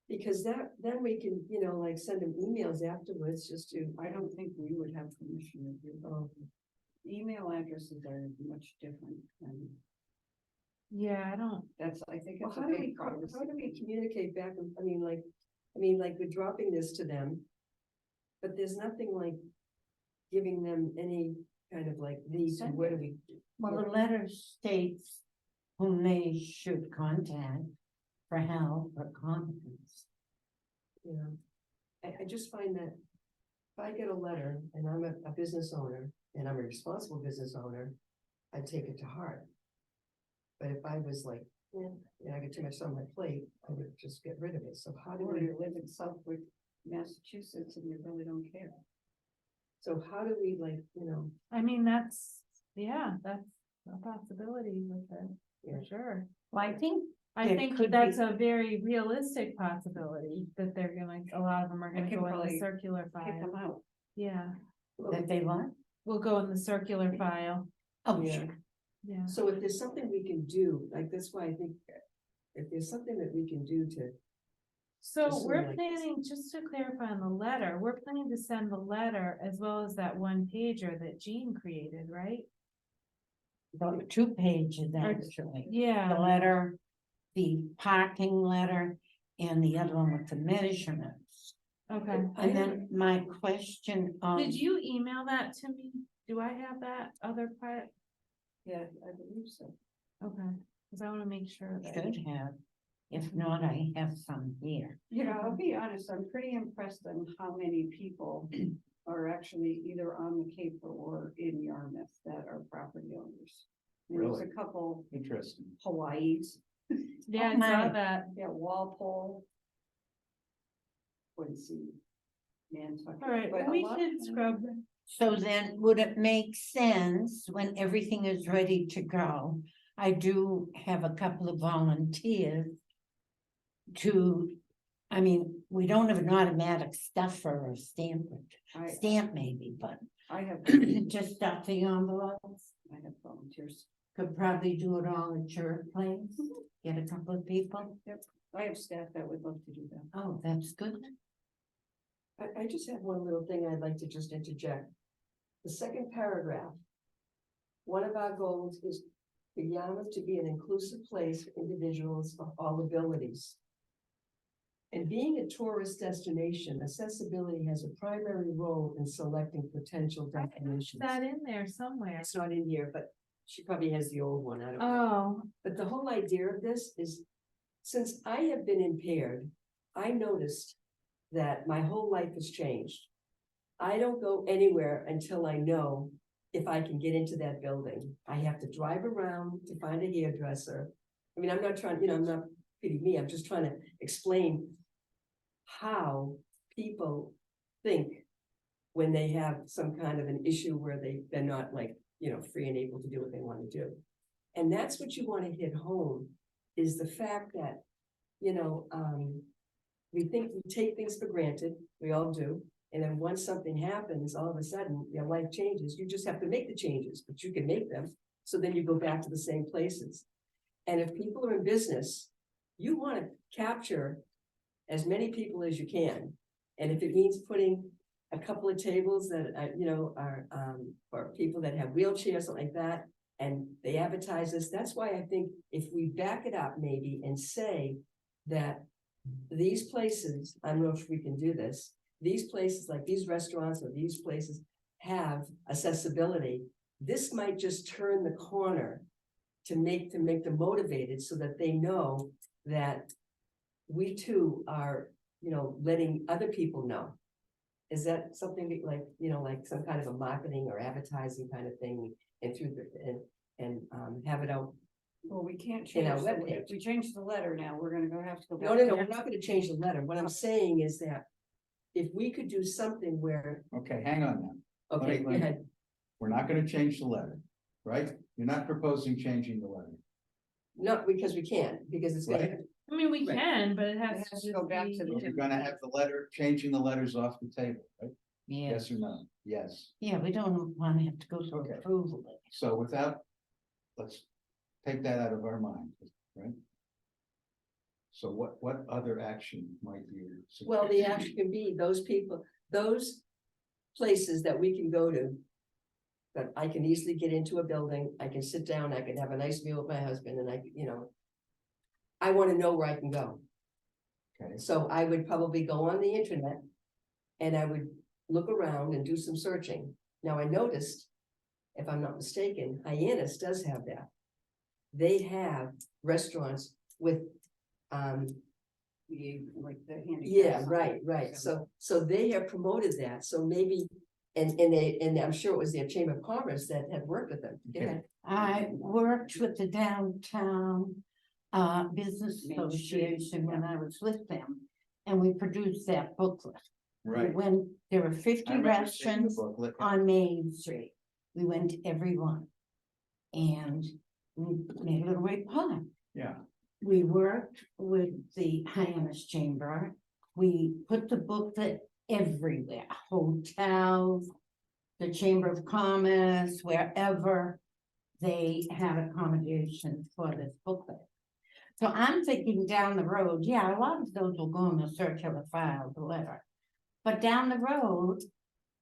Because then we can, like send them emails afterwards just to, I don't think we would have permission to do that. Email addresses are much different and Yeah, I don't, that's, I think well, it's a how do we, big privacy. how do we communicate back? I mean, like, we're dropping this to them. But there's nothing like giving them any kind of like need to, where do we? Well, the letter states whom they should contact for help or comments. You know, I just find that if I get a letter and I'm a business owner and I'm a responsible business owner, I take it to heart. But if I was like, I get too much on my plate, I would just get rid of it. So how do Or we, you live in Southwick, Massachusetts, and you really don't care. so how do we like, I mean, that's a possibility with it, Yeah. for sure. Well, I think I There think could that's be- a very realistic possibility that they're gonna, a lot of them are I gonna can go in the probably circular Kick file. them out. Yeah, that they want. we'll go in the circular file, Oh, Yeah. sure. yeah. so if there's something we can do, like, that's why I think if there's something that we can do to, So Just so we're like- planning, just to clarify on the letter, we're planning to send the letter as well as that one pager that Jean created, right? The 2 pages Or- actually. The Yeah, letter, the parking letter, and the other one with the measurements. okay. And then my question, Did you email that to me? Do I have that other part? Yeah, I believe so. Okay, cause I wanna make sure that. should have, if not, I have some here. You know, I'll be honest, I'm pretty impressed on how many people are actually either on the Cape or in Yarmouth that are property owners. There's a Really? couple Interesting. Hawaii's, Yeah, I Oh, saw my. that. yeah, Walpole. Quincy. Nantucket. All right, but a we lot should of them- scrub. So then, would it make sense when everything is ready to go? I do have a couple of volunteers. I mean, we don't have an automatic stuffer or stamp maybe, but I have, just stuff the envelopes. I have volunteers. Could probably do it all at your place, get a couple of people. I have staff that would love to do that. Oh, that's good. I just have one little thing I'd like to just interject. The second paragraph. One of our goals is for Yarmouth to be an inclusive place for individuals of all abilities. And being a tourist destination, accessibility has a primary role in selecting potential destinations. That in there somewhere. It's not in here, but she probably has the old one, I don't know. Oh, But the whole idea of this is, since I have been impaired, I noticed that my whole life has changed. I don't go anywhere until I know if I can get into that building. I have to drive around to find a hairdresser. I mean, I'm not trying, I'm not pity me, I'm just trying to explain how people think when they have some kind of an issue where they're not like, free and able to do what they want to do. And that's what you want to hit home, is the fact that, we think we take things for granted, we all do. And then once something happens, all of a sudden, your life changes. You just have to make the changes, but you can make them. So then you go back to the same places. And if people are in business, you want to capture as many people as you can. And if it means putting a couple of tables that, are for people that have wheelchairs, something like that, and they advertise this, that's why I think if we back it up maybe and say that these places, I don't know if we can do this, these places, like these restaurants or these places have accessibility. This might just turn the corner to make them motivated so that they know that we too are, letting other people know. Is that something that like some kind of a marketing or advertising kind of thing and through and have it out? Well, we can't In change, our if webpage. we change the letter now, we're gonna have to go back. No, we're not gonna change the letter. What I'm saying is that if we could do something where, Okay, hang on now. okay, Let go me- ahead. We're not gonna change the letter. right? You're not proposing changing the letter. Not because we can't, because it's gonna, Right. I mean, we Right. can, but it It has has to to just go back to be. the- You're gonna have the letter, changing the letters off the table, right? Yeah, Yes or no? Yes. yeah, we don't wanna have to go through Okay. approval. So without, let's take that out of our mind, right? So what other action might you? well, the suggest? action can be those people, those places that we can go to. That I can easily get into a building, I can sit down, I can have a nice meal with my husband and I wanna know where I can go. Okay, So I would probably go on the internet. And I would look around and do some searching. Now I noticed, if I'm not mistaken, Hyannis does have that. They have restaurants with, Like the handicap. yeah, sign. right, so they have promoted that, so maybe. And I'm sure it was their Chamber of Commerce that had worked with them. Go ahead. I worked with the downtown business Main Street, association when I was with them. And we produced that booklet. right. When there were I 50 remember seeing the restaurants booklet. on Main Street, we went to every one. And we made a little report. Yeah, We worked with the Hyannis Chamber. We put the booklet everywhere, hotels, the Chamber of Commerce, wherever they had accommodations for this booklet. So I'm thinking down the road, yeah, a lot of those will go in the circular file, the letter. But down the road,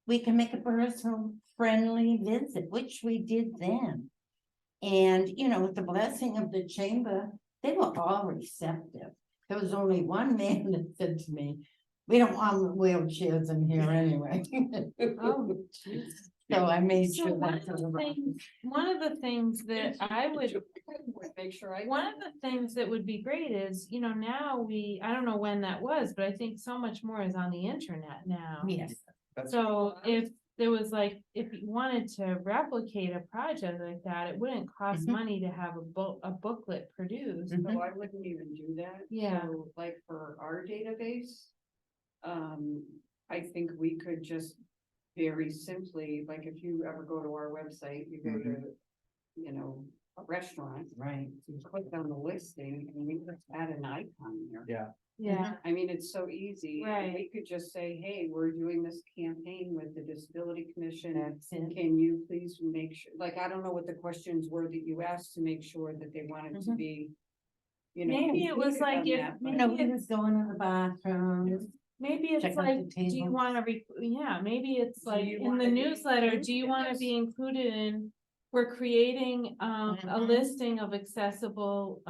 we can make a personal friendly visit, which we did then. And, with the blessing of the chamber, they were all receptive. There was only one man that said to me, we don't want wheelchairs in here anyway. Oh, So I made So sure one that's. of the things, one of the things that I would, Make sure I. one of the things that would be great is, now I don't know when that was, but I think so much more is on the internet now. Yes, that's, So if there was like, if you wanted to replicate a project like that, it wouldn't cost Mhm. money to have a booklet produced. Mhm. So I wouldn't even do that. Yeah. So, like for our database. I think we could just very simply, like if you ever go to our website, you go to, a restaurant. right. You click on the listing and we just add an icon there. yeah, Yeah, I mean, it's so easy. and Right. We could just say, hey, we're doing this campaign with the Disability Commission. That's it. Can you please make sure, like, I don't know what the questions were that you asked to make sure that they wanted to Mhm. be. Maybe it was included like on if- that, but- maybe Nobody was going in the bathroom. maybe it's Check out like, the do you tables. wanna maybe it's Do like you in wanna the be newsletter, included do you in wanna this? be included in? We're creating a Mhm. listing of accessible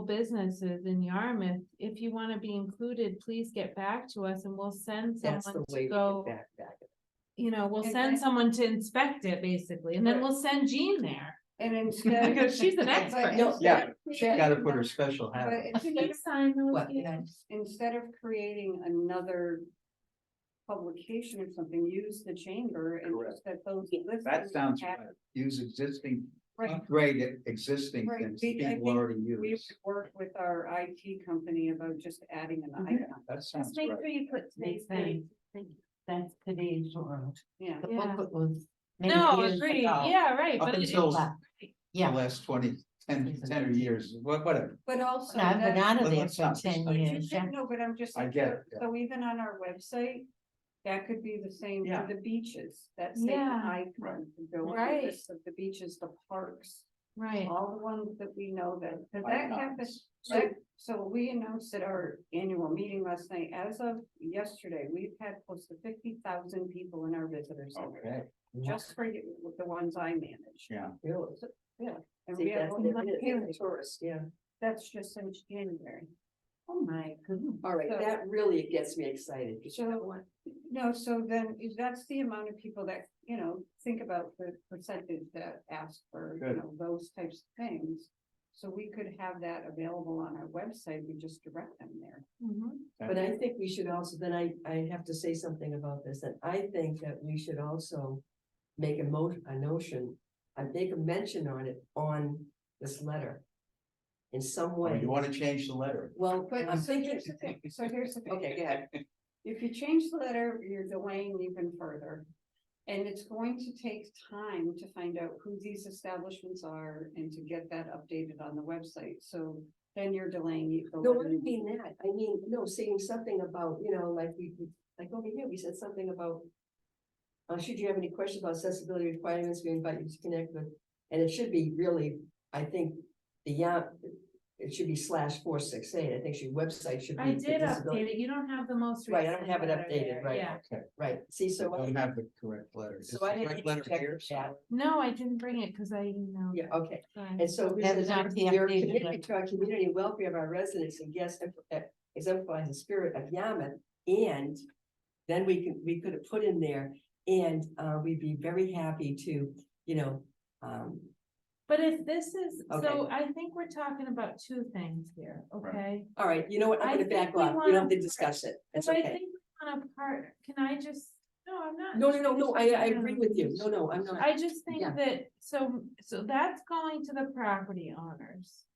businesses in Yarmouth. If you wanna be included, please get back to us and we'll send That's the someone way to to go. get back. We'll And send I- someone to inspect it basically, and then Right. we'll send Jean there. And instead. Because she's an but expert. No, instead Yeah, of she's creating gotta put her another- special hat but on. Can instead you of- sign those? What? Yeah. Instead of creating another. Publication or something, use the chamber and Correct. just that those. That listings sounds have- right. Use existing, Right. upgrade existing Right, things I people think already We use. would work with our IT company about just adding an Mhm. icon, That Just sounds make right. sure you put today's Makes date. That's today's world. yeah. The Yeah. booklet was. many No, years agreed, ago. yeah, right, Up but until But, the Yeah, last 10 years, whatever. But also. I've been that- out of Let- there let's for not- 10 I- years, yeah. No, but I'm just. I get it, yeah. So even on our website, that could be the same Yeah. for the beaches, that same Yeah. icon, to go on Right. the list of the beaches, the parks. Right, All the ones that we know that, because Icons. that happens, so we announced at our annual meeting last night, as of yesterday, we've had close to 50,000 people in our visitor center. Okay, Just for the ones I manage. yeah. Really? And See, we have, that's tourists, yeah. that's just since January. Oh, my goodness. All right, So- that really gets me excited. 'cause you know So- what? No, so then that's the amount of people that, think about the percentage that ask for, Good. those types of things. So we could have that available on our website, we just direct them there. mhm, But I think we should also, then I have to say something about this, and I think that we should also make a notion, make a mention on it on this letter. In some Oh, way. you wanna change the letter? Well, But I'm so thinking, here's the thing, so here's the thing. okay, go ahead. If you change the letter, you're delaying even further. And it's going to take time to find out who these establishments are and to get that updated on the website, so then you're delaying it. No, I didn't mean that. I mean, no, saying something about, like like over here, we said something about. Should you have any questions about accessibility requirements, we invite you to connect with, and it should be really, I think, it should be /468. I think your website should be. I the did disability- update it. You don't have the most. Right, I don't recent have it letter updated, there. right. Yeah. Okay, Right, see, so so I I, don't have the correct letter. Is so the I didn't correct letter check here? that. No, I didn't bring it because I emailed. Yeah, okay. Sorry. And so That is not the your updated commitment letter. to our community and welfare of our residents and guests exemplifies the spirit of Yarmouth. And then we could have put in there, and we'd be very happy to, But if this is, so Okay. I think we're talking about two things here, okay? all right, you know what, I I'm gonna think back we off, we don't have to wanna- discuss it, that's But I okay. think we want to part, can I just, no, I'm not. No, I agree with you, no, I'm not. I just think Yeah. that, so that's going to the property owners.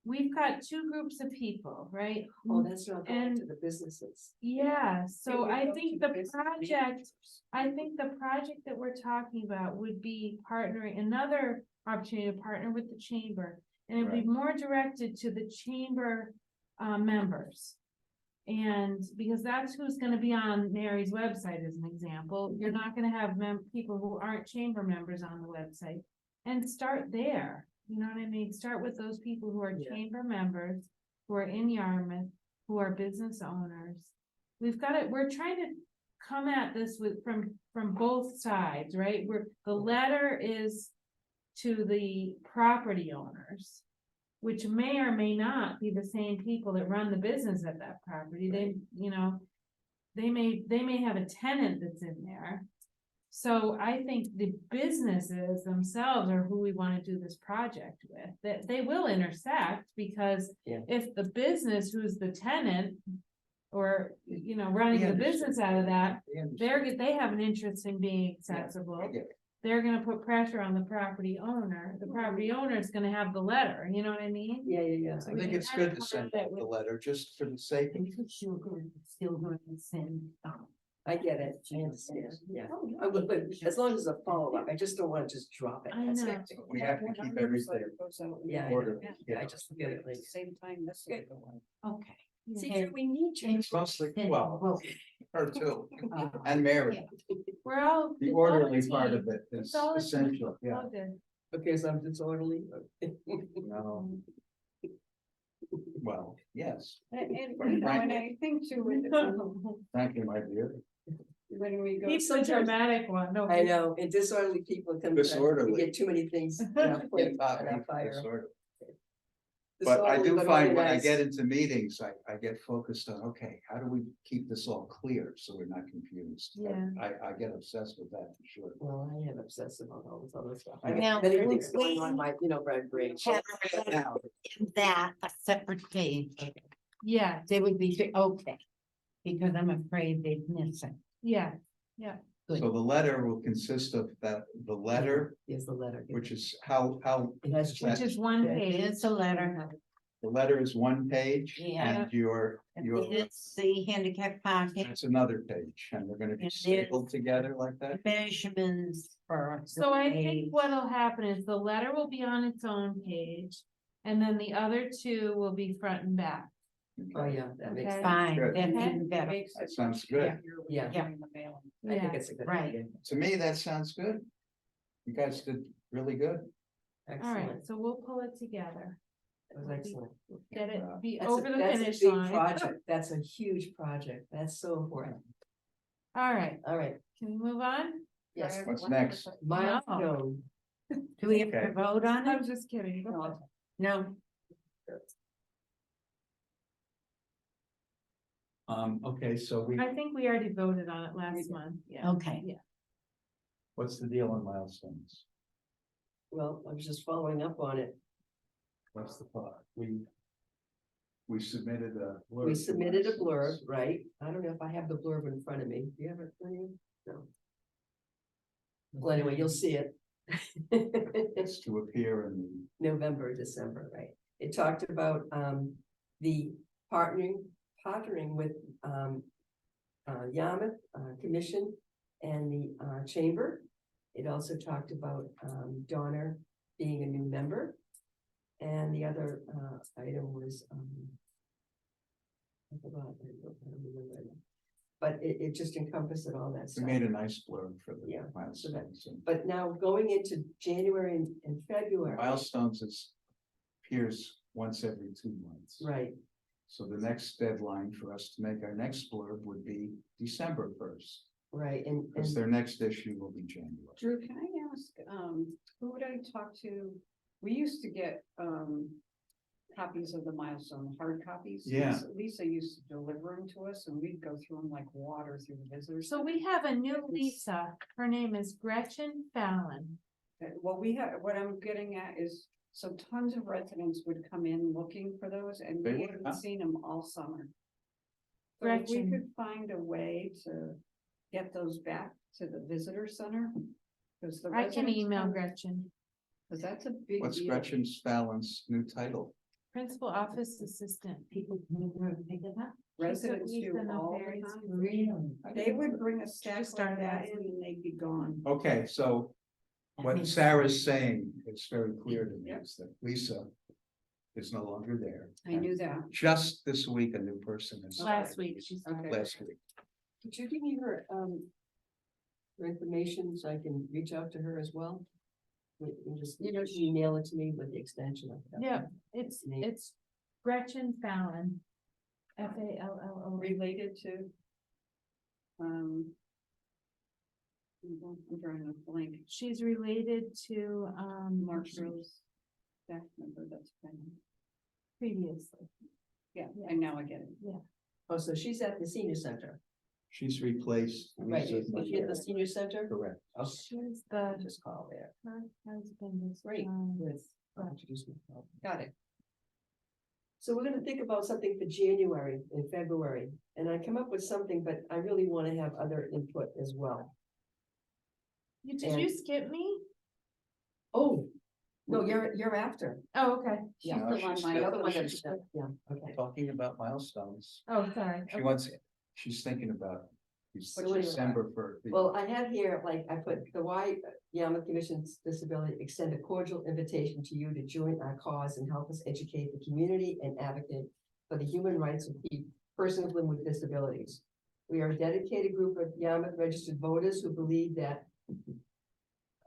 We've got two groups of people, right? Oh, that's not going to And- the businesses. Yeah, so would I go think to the business project, I think the project that we're talking about would be partnering, another opportunity to partner with the chamber. And it'd be Right. more directed to the chamber members. And because that's who's gonna be on Mary's website as an example, you're not gonna have people who aren't chamber members on the website. And start there, you know what I mean? Start with those people who are Yeah. chamber members, who are in Yarmouth, who are business owners. We're trying to come at this from both sides, right? The letter is to the property owners, which may or may not be the same people that run the business at that property. They, they may have a tenant that's in there. So I think the businesses themselves are who we want to do this project with, that they will intersect, because Yeah. if the business who's the tenant or, running We the understand. business out of that, We understand. they have an interest in being I accessible. get it. They're gonna put pressure on the property owner. The property owner is gonna have the letter, you know what I mean? Yeah. So I we think can it's kinda good to come send at it out the with- letter, just for the sake of. Because you're going, still going to send, I get it, I understand, yeah. Oh, yeah. But as long as a follow-up, I just don't wanna just drop it. I That's know. it. We have to keep everything. Yeah, order. I just look at it like. Same time, this will go on. okay. See, And- we need you. and Mostly, then well, vote. her too, Uh, and Mary, We're all. the it's all a orderly part team. of it is It's all a team. essential, It's yeah. all good. Okay, so I'm disorderly. No. Well, yes, And, But and frankly- I think too, thank you, my dear. when we go. He's the dramatic one, no. I know, and disorderly people come. Disorderly. We get too many things on our plate, on our fire. Disorder. But I Disorderly do find when I organized. get into meetings, I get focused on, okay, how do we keep this all clear so we're not confused? Yeah. I get obsessed with that for sure. Well, I am obsessed about all this other stuff. I I Now, got many things we- going on my, brain. Have in that a separate page, Yeah, they would be, okay. Because I'm afraid they'd miss it. yeah, So the letter will consist of the letter, Here's the letter. which is how, It has. which is one Yeah. page. It's a letter, the letter is one page. Yeah. And your, it's the handicap parking, it's another page, and they're gonna be And there's- stapled together like that. measurements for. So I the think page. what'll happen is the letter will be on its own page. And then the other two will be front and back. Oh, yeah, that makes, Okay. Fine, Good. that's Okay. even better. That sounds good. Yeah. Yeah. I think Yeah, it's a good Right. idea. To me, that sounds good. You guys did really good. all Excellent, right, so we'll pull it together. that was excellent. Get it, be That's a- over the that's a finish big line. Project, that's a huge project, that's so important. All right, All right, can we move on? yes, What's next? milestone. Do we have Okay. to vote on I it? was just kidding. Go ahead. No, Okay, so I think we already voted on it last month, yeah. okay. what's the deal on milestones? Well, I was just following up on it. What's the thought? We submitted a. blurb We for submitted a blurb, milestones. right? I don't know if I have the blurb in front of me. Do you have it in front of you? No. Well, anyway, you'll see it. It's to appear in the. November, December, right? It talked about the partnering with Yarmouth, Commission and the, Chamber. It also talked about, Donna being a new member. And the other, item was, I forgot, I don't remember right now. But it just encompassed all that We stuff. made a nice blurb for the Yeah, milestones. And But now going into January and February, Milestones is appears once every 2 months. right, So the next deadline for us to make our next blurb would be December 1st, right, and, because their next issue will be January. Drew, can I ask, who would I talk to? We used to get, copies of the milestone, hard copies. Yeah. Lisa used to deliver them to us and we'd go through them like water through the visitors. So we have a new Lisa. Her name is Gretchen Fallon. What we have, what I'm getting at is, so tons of residents would come in looking for those and They we would, haven't huh? seen them all summer. So if we Gretchen. could find a way to get those back to the visitor center. Because the I can residents email come- Gretchen. Cause that's a big What's deal. Gretchen Fallon's new title? Principal Office Assistant. People come over and pick it up. Residents Lisa do in the all ferries. the time. Really? They would bring a stack like started that last in and they'd be gone. Okay, so That what means- Sarah's saying, it's very clear to me, Yep. is that Lisa is no longer there. I knew that. Just this week, a new person is. Last week, she started. Okay. Last week. could you give me her information so I can reach out to her as well? You can just, You know, email it to me with the extension of that. Yeah, it's Gretchen Fallon. Fallon. Related to. I'm drawing a blank. She's related to, Marshall's staff member, that's fine. previously. Yeah, Yeah. and now I get it. Oh, so she's at the senior center, She's replaced. right? Lisa's Is not she at the there. senior center? Correct. Okay, She's I'll the, just call there. her husband is. Great. John. I'll introduce myself. Got it. So we're gonna think about something for January and February, and I come up with something, but I really wanna have other input as well. Did you skip me? Oh, no, you're after. Oh, okay. She's No, the she's one, still- my other one. she's still Yeah, okay. Talking about milestones. Oh, sorry. She wants, she's thinking about What do you- December for. the- Well, I have here, like, I put the Yarmouth Commission's Disability extend a cordial invitation to you to join our cause and help us educate the community and advocate for the human rights of persons living with disabilities. We are a dedicated group of Yarmouth registered voters who believe that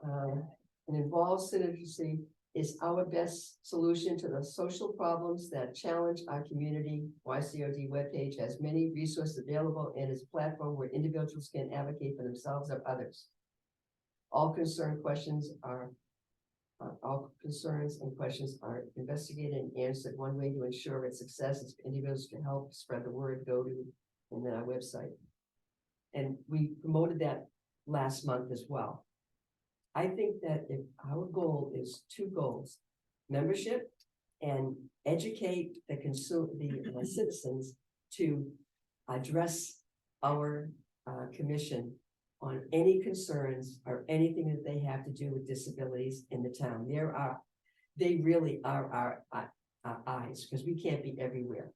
an involved citizenry is our best solution to the social problems that challenge our community. YCOD webpage has many resources available and is a platform where individuals can advocate for themselves or others. All concerns and questions are investigated and answered. One way to ensure its success is for individuals to help spread the word, go to, and then our website. And we promoted that last month as well. I think that if our goal is 2 goals, membership and educate the citizens to address our commission on any concerns or anything that they have to do with disabilities in the town. They really are our eyes, because we can't be everywhere.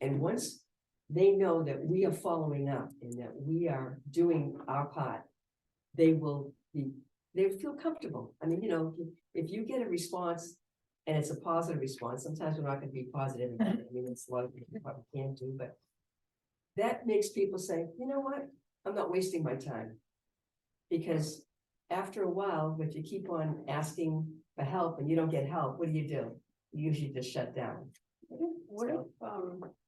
And once they know that we are following up and that we are doing our part, they feel comfortable. I mean, you know, if you get a response and it's a positive response, sometimes we're not gonna be positive. I mean, it's a lot of people probably can't do, but that makes people say, you know what? I'm not wasting my time. Because after a while, if you keep on asking for help and you don't get help, what do? You usually just shut down. What if,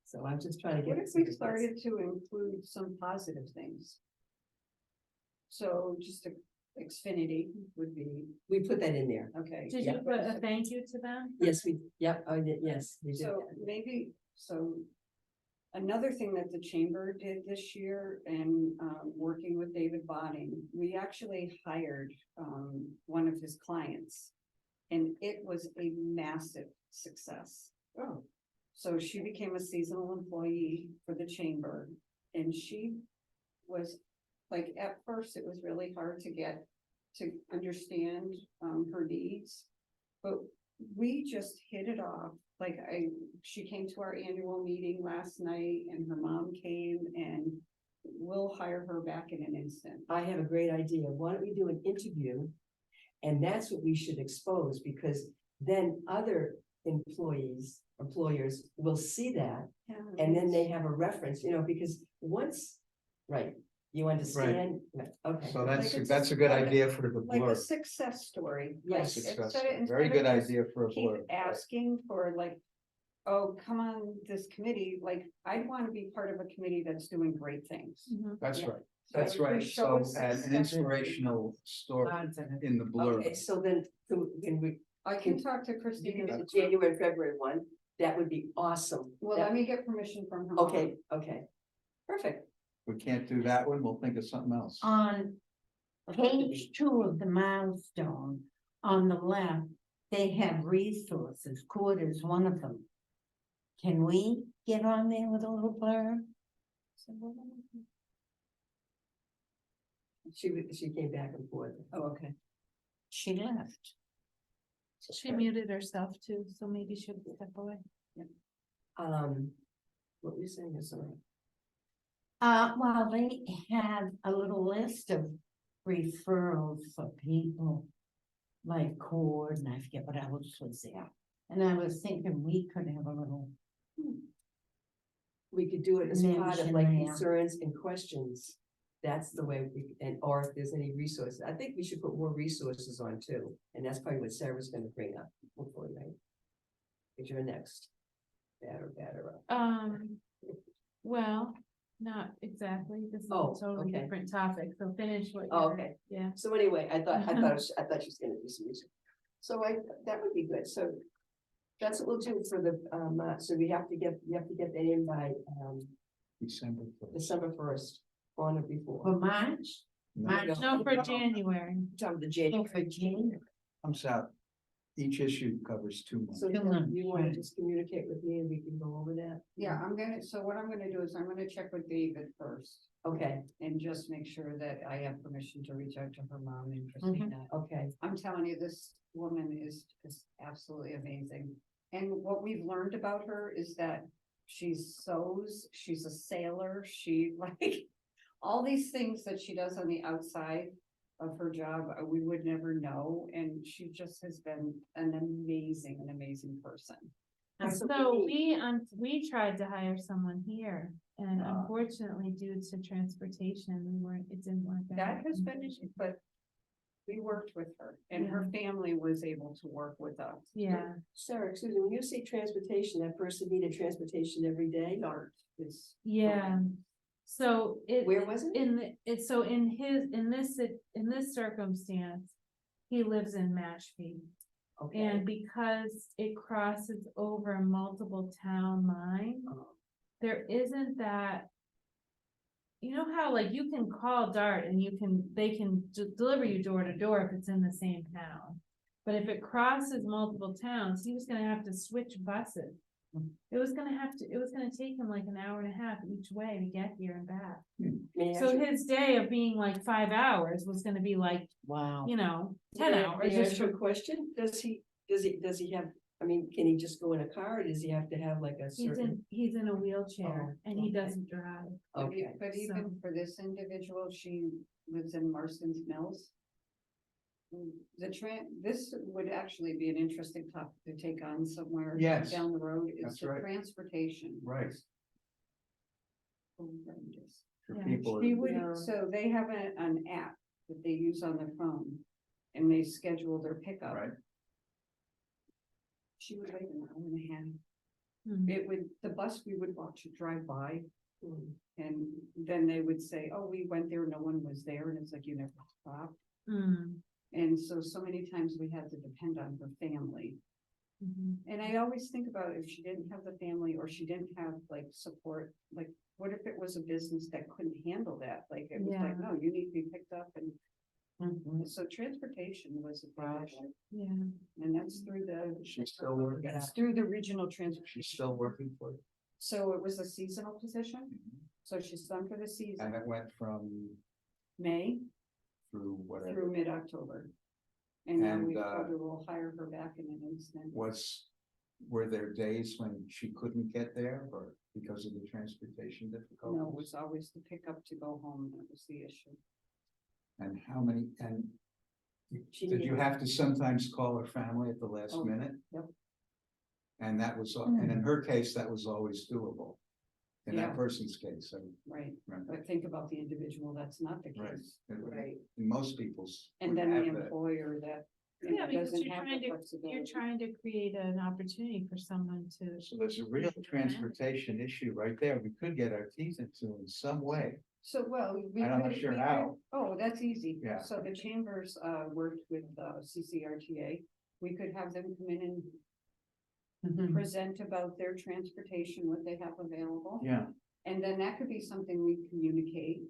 So I'm just trying to what get. if we started to include some positive things? So just Xfinity would be, We put that in there. okay. Did you put a thank you to them? Yes, yes, we did. So maybe, so another thing that the chamber did this year and working with David Botting, we actually hired one of his clients. And it was a massive success. Oh, So she became a seasonal employee for the chamber and she was like, at first it was really hard to get to understand her needs. But we just hit it off. Like she came to our annual meeting last night and her mom came and we'll hire her back in an instant. I have a great idea. Why don't we do an interview? And that's what we should expose, because then other employers will see that, and then they have a reference, because once, right, you understand? Right, okay. So Like it's that's a good like a- idea for the Like a blurb. success story. Yes. Like, Success. instead Very of good just idea for a keep blurb. asking for like, oh, come on this committee, like, I'd want to be part of a committee that's doing great things. Mhm. That's Yeah. right, So that's if we right. show So, a an success- inspirational story in the blurb. Okay, so then, can we, I can talk to you can Christina. do the January, February one, that would be awesome. Well, That- let me get permission from her. Okay, okay, perfect. We can't do that one, we'll think of something else. On page 2 of the milestone, on the left, they have resources, court is one of them. Can we get on there with a little blurb? She came back and forth. Oh, okay. She left. She muted herself too, so maybe she'll step away. What were you saying, sorry? Well, they have a little list of referrals for people like Cord, and I forget what else was there. And I was thinking we could have a little, We could do it as part of like Mention there. concerns and questions. That's the way we, and or if there's any resources, I think we should put more resources on too, and that's probably what Sarah's gonna bring up, hopefully, right? Because you're next. Batter up. Well, not exactly, this is a Oh, totally okay. different topic, so finish what Oh, you're, okay. yeah. So anyway, I thought she was gonna do some music. So that would be good, so. That's what we'll do for the, so we have to get that in by, December 1st. December 1st, on or before. for March, March. No, for January. Time the Oh, January. for January. Comes out, each issue covers 2 months. So Two months, you wanna right. just communicate with me and we can go over that? Yeah, so what I'm gonna do is I'm gonna check with David first Okay, and just make sure that I have permission to reach out to her mom and Christina. okay, I'm telling you, this woman is absolutely amazing. And what we've learned about her is that she sews, she's a sailor, she like, all these things that she does on the outside of her job, we would never know, and she just has been an amazing person. That's what So we we tried to hire someone here, and Ah. unfortunately, due to transportation, it didn't work out. That has been, but we worked with her, and her family was able to work with us. Yeah, Sarah, excuse me, when you say transportation, that person needed transportation every day? Start is. yeah. So Where was it? So in this circumstance, he lives in Mashpee. Okay. And because it crosses over multiple town lines, Oh, there isn't that. You know how like you can call Dart and they can deliver you door to door if it's in the same town. But if it crosses multiple towns, he was gonna have to switch buses. It was gonna take him like an hour and a half each way to get here and back. may I So ask you- his day of being like 5 hours was gonna be like, Wow. 10 may hours. I ask you a question? Does he have, I mean, can he just go in a car, or does he have to have like a certain? He's in a wheelchair Oh, and he okay. doesn't drive. Okay, But even for this individual, she lives in Marston's Mills. This would actually be an interesting topic to take on somewhere. Yes, Down the road, is that's the right. transportation. Right. Horrendous. For Yeah, people, She Yeah. would, so they have an app that they use on their phone, and they schedule their pickup. right, She would wait an hour and a half. Hmm. The bus we would watch it drive by, Hmm. and then they would say, oh, we went there, no one was there, and it's like, you never stopped. Mm, And so many times we had to depend on her family. mhm. And I always think about if she didn't have the family or she didn't have like support, like what if it was a business that couldn't handle that? Like it was like, Yeah. no, you need to be picked up, and Mhm. so transportation was a big issue. Yeah, And that's through she's still working, it's through the regional transportation. she's still working for it. So it was a seasonal position, so she's done for the season, And it went from May through whatever, through mid-October. And now And, we probably will hire her back in an instant. was were there days when she couldn't get there or because of the transportation No, it difficulties? was always the pickup to go home, that was the issue. And how many, and She did you needed- have to sometimes call her family at the last Oh, minute? yep. And that was, and in her case, that was always doable. In that Yeah. person's case, I Right, remember. but think about the individual, that's not the Right. case. Right. In most people's. And would then the have that. employer that, you Yeah, know, because doesn't you're have trying the to, you're flexibility. trying to create an opportunity for someone to. So there's a real transportation issue right there. We could get our teeth into in some way. So, well, we I'm not could- sure we could- how. Oh, that's easy. Yeah. So the chambers, worked with, CCRTA. We could have them come in and Mhm. present about their transportation, what they have available. Yeah, And then that could be something we communicate,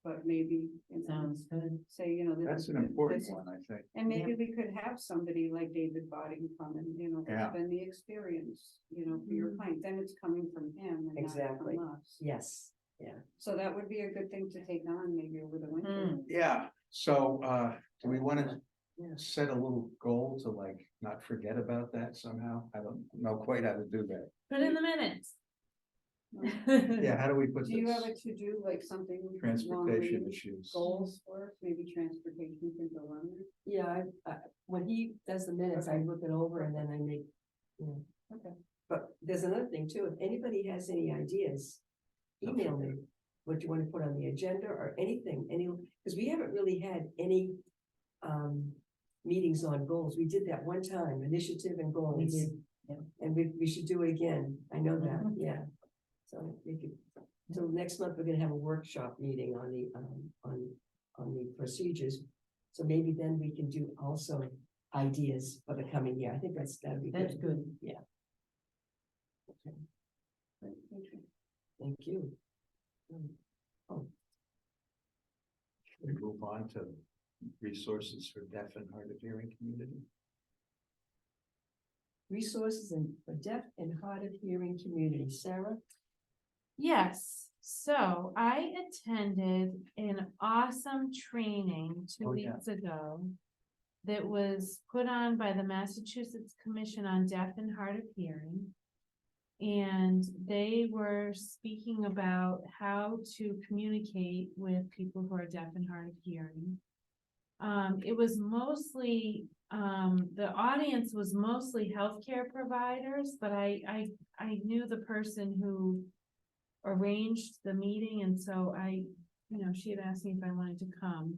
but maybe, you know, Sounds good. say, you know. that's an this- important this- one, I think. And maybe we could have somebody like David Bodding come and, you know, Yeah. spend the experience, you know, for your client, then it's coming from him and not Exactly. from us. Yes, So that would be a good thing to take on maybe over the winter. Mm. Yeah, so, do we wanna Yeah. set a little goal to like not forget about that somehow? I don't know quite how to do that. Put in the minutes. Yeah, how do we put Do you have a this? to-do, like something? Transportation long-range issues. Goals for, us? Maybe transportation can go on there? yeah, when he does the minutes, I look it over and then I make, you know. Okay. But there's another thing too, if anybody has any ideas, email me what you want to put on the agenda or anything, because we haven't really had any meetings on goals. We did that one time, initiative and goals. We did, yeah. And we should do it again. I know that, yeah. So we could, so next month, we're gonna have a workshop meeting on the procedures. So maybe then we can do also ideas for the coming year. I think that'd be That's good. good. Great, thank you. Thank you. We move on to resources for deaf and hard of hearing community. Resources for deaf and hard of hearing community. Sarah? Yes, so I attended an awesome training two Oh, yeah. weeks ago. That was put on by the Massachusetts Commission on Deaf and Hard of Hearing. And they were speaking about how to communicate with people who are deaf and hard of hearing. It was mostly, the audience was mostly healthcare providers, but I knew the person who arranged the meeting, and so she had asked me if I wanted to come.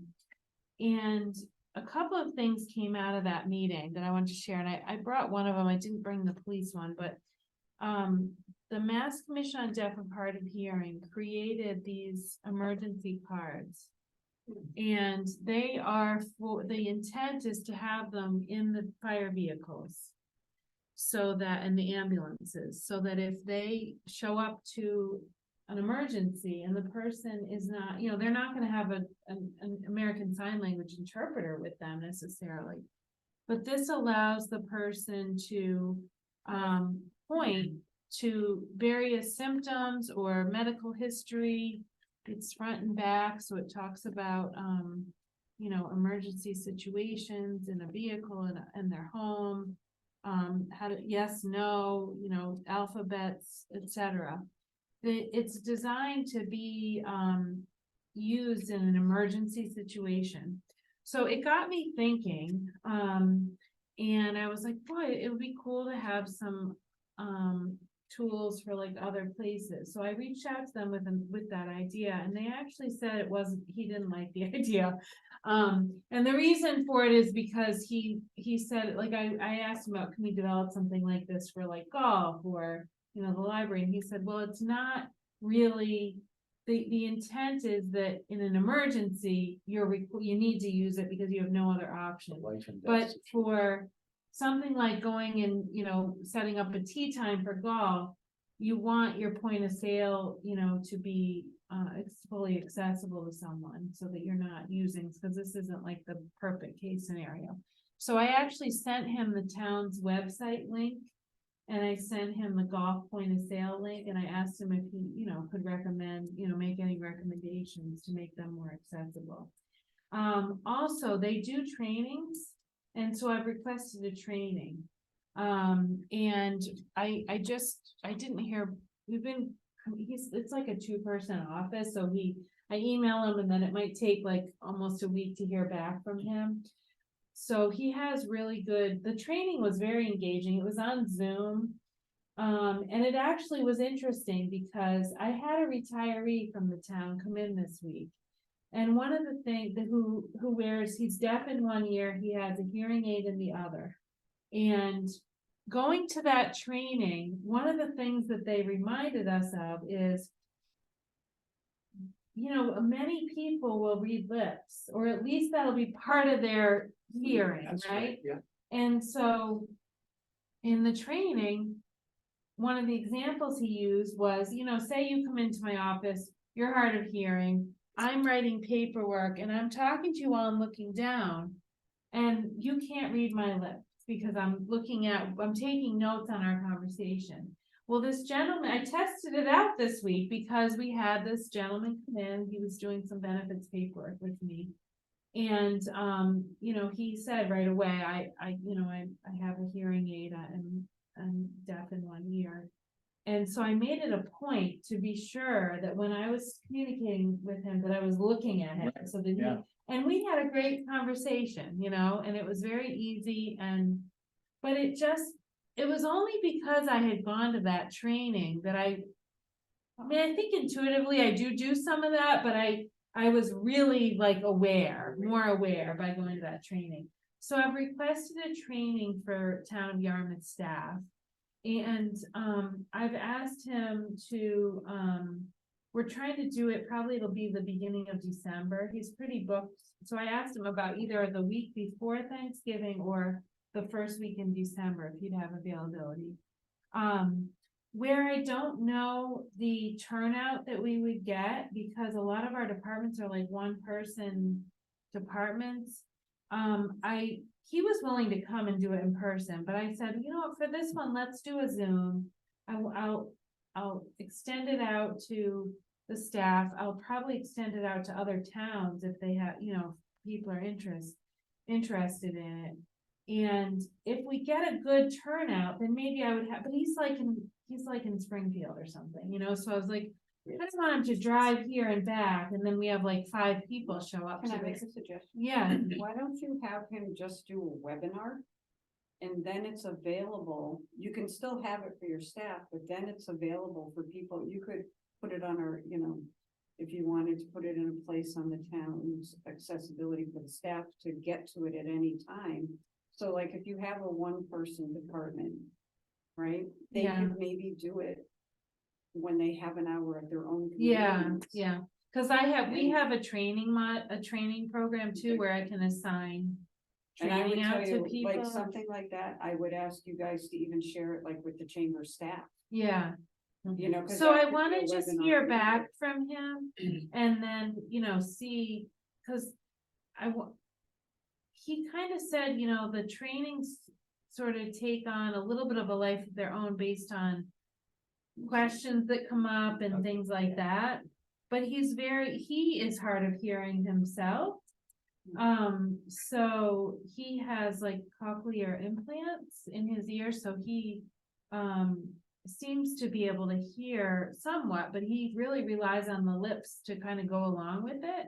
And a couple of things came out of that meeting that I wanted to share, and I brought one of them. I didn't bring the police one, but the Mass Commission on Deaf and Hard of Hearing created these emergency cards. And they are the intent is to have them in the fire vehicles. So that, and the ambulances, so that if they show up to an emergency and the person is not, they're not gonna have an American Sign Language interpreter with them necessarily. But this allows the person to point to various symptoms or medical history. It's front and back, so it talks about, emergency situations in a vehicle and their home. How to, yes, no, alphabets, etc. It's designed to be, used in an emergency situation. So it got me thinking, and I was like, boy, it would be cool to have some, tools for like other places. So I reached out to them with that idea, and they actually said he didn't like the idea. And the reason for it is because he said, like, I asked him about, can we develop something like this for like golf or, the library? And he said, well, it's not really, the intent is that in an emergency, you need to use it because you have no other option. Life and death But situation. for something like going and, setting up a tea time for golf, you want your point of sale, to be fully accessible to someone so that you're not using, because this isn't like the perfect case scenario. So I actually sent him the town's website link, and I sent him the golf point of sale link, and I asked him if he, could recommend, make any recommendations to make them more accessible. Also, they do trainings. And so I've requested a training. And I didn't hear, it's like a 2-person office, so I email him and then it might take like almost a week to hear back from him. So he has really good, the training was very engaging. It was on Zoom. And it actually was interesting because I had a retiree from the town come in this week. And one of the things that who wears, he's deaf in one ear, he has a hearing aid in the other. And going to that training, one of the things that they reminded us of is, many people will read lips, or at least that'll be part of their hearing, That's right? Yeah. And so in the training, one of the examples he used was, say you come into my office, you're hard of hearing, I'm writing paperwork and I'm talking to you while I'm looking down. And you can't read my lips because I'm taking notes on our conversation. Well, this gentleman, I tested it out this week because we had this gentleman come in, he was doing some benefits paperwork with me. And, he said right away, I have a hearing aid and I'm deaf in one ear. And so I made it a point to be sure that when I was communicating with him, that I was looking at him Right, so that yeah. and we had a great conversation, and it was very easy but it was only because I had gone to that training that I mean, I think intuitively I do some of that, but I was really like more aware by going to that training. So I've requested a training for Town of Yarmouth staff. And, I've asked him to, we're trying to do it, probably it'll be the beginning of December. He's pretty booked. So I asked him about either the week before Thanksgiving or the first week in December, if he'd have availability. Where I don't know the turnout that we would get, because a lot of our departments are like 1-person departments. He was willing to come and do it in person, but I said, for this one, let's do a Zoom. I'll extend it out to the staff. I'll probably extend it out to other towns if they have, people are interested in it. And if we get a good turnout, then maybe I would have, but he's like in Springfield or something, so I was like, I don't want him to drive here and back, and then we have like 5 people show up. Can to I make this. a suggestion? Yeah, Why don't you have him just do a webinar? And then it's available, you can still have it for your staff, but then it's available for people, you could put it on our, if you wanted to put it in a place on the town's accessibility for the staff to get to it at any time. So like if you have a 1-person department, right, they Yeah. could maybe do it when they have an hour at their own yeah, convenience. yeah. Cause we have a training program too, where I can assign And I would training tell out to you, like people. something like that, I would ask you guys to even share it like with the chamber staff, Yeah. 'cause So that I could be wanna a just webinar hear for back from him and then, see, cause he kind of said, the trainings sort of take on a little bit of a life of their own based on questions that come up and things like that. But he is hard of hearing himself. So he has like cochlear implants in his ear, so he, seems to be able to hear somewhat, but he really relies on the lips to kind of go along with it.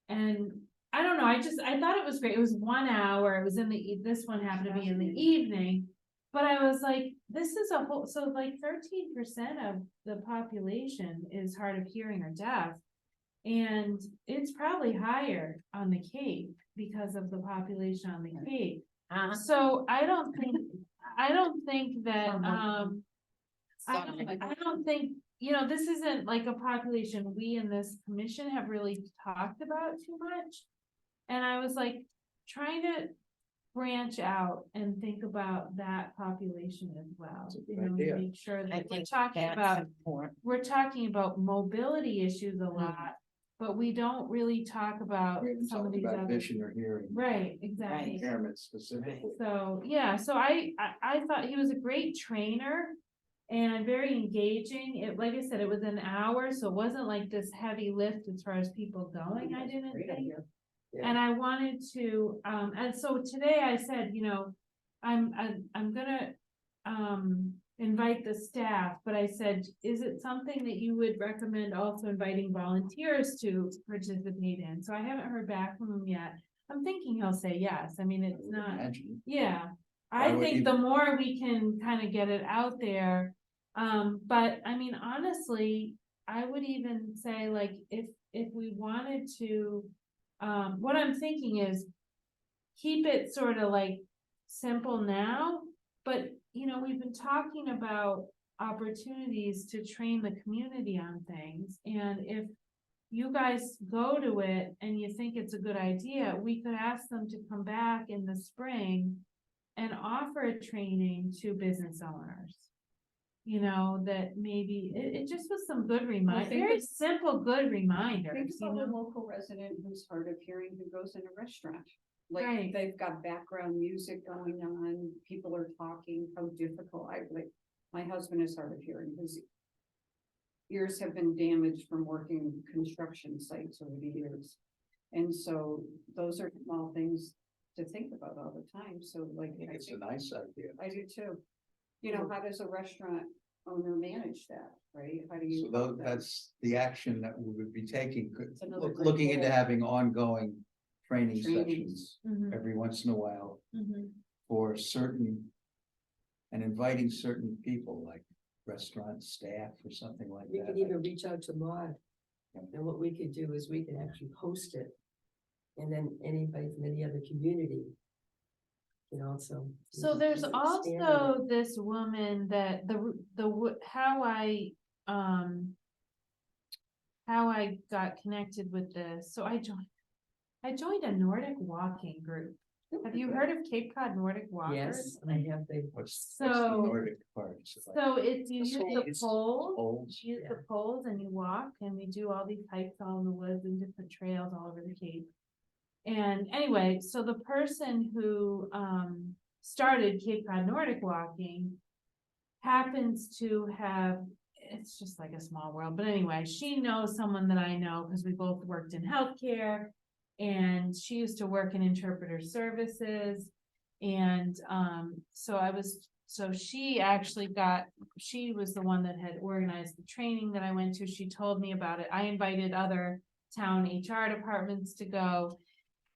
And I don't know, I thought it was great. It was 1 hour. It was this one happened to be in the evening. But I was like, this is so like 13% of the population is hard of hearing or deaf. And it's probably higher on the Cape because of the population on the Cape. So I don't think that, I don't think, this isn't like a population we in this commission have really talked about too much. And I was like, trying to branch out and think about that population as well. That's a good idea. Make sure I that we're think talking that's about, important. we're talking about mobility issues a lot, but we don't really talk about We haven't some of talked these about other. vision or hearing. Right, exactly. Impairment specifically. So, yeah, so I thought he was a great trainer and very engaging. Like I said, it was an hour, so it wasn't like this heavy lift as far as people going, I didn't Great think. idea. And I wanted to, and so today I said, I'm gonna, invite the staff, but I said, is it something that you would recommend also inviting volunteers to participate in? So I haven't heard back from him yet. I'm thinking he'll say yes. I mean, I it's would not, imagine. yeah. Why I would think you- the more we can kind of get it out there, but I mean, honestly, I would even say like, if we wanted to, what I'm thinking is keep it sort of like simple now, but you know, we've been talking about opportunities to train the community on things, and if you guys go to it and you think it's a good idea, we could ask them to come back in the spring and offer a training to business owners. You know, that maybe, it just was some good reminder, think very of- simple, good Think reminders, you about a know? local resident who's hard of hearing who goes in a restaurant. Right. Like, they've got background music going on, people are talking, how difficult, my husband is hard of hearing, his ears have been damaged from working construction sites over the years. And so those are small things to think about all the time, so like. I think it's a nice idea. I do too. You know, how does a restaurant owner manage that, right? How do you? So that's the action that we would be taking, It's another great looking into goal. having ongoing training Trainings. sessions Mhm, every once in a while mhm. for certain. And inviting certain people like restaurant staff or something like We that. could even reach out to Maud. Yeah. And what we could do is we could actually host it. And then anybody from any other community. Can also. So there's expand it. also this woman that how I got connected with this, so I joined a Nordic walking group. Have you heard of Cape Cod Nordic Walkers? Yes, I have the. What's the So, Nordic part? Is it like so it's, you The use the poles. poles, poles? you use the poles and you walk, and we do all these hikes all in the woods and different trails all over the Cape. And anyway, so the person who, started Cape Cod Nordic Walking happens to have, it's just like a small world, but anyway, she knows someone that I know because we both worked in healthcare. And she used to work in interpreter services. And so she actually she was the one that had organized the training that I went to. She told me about it. I invited other town HR departments to go.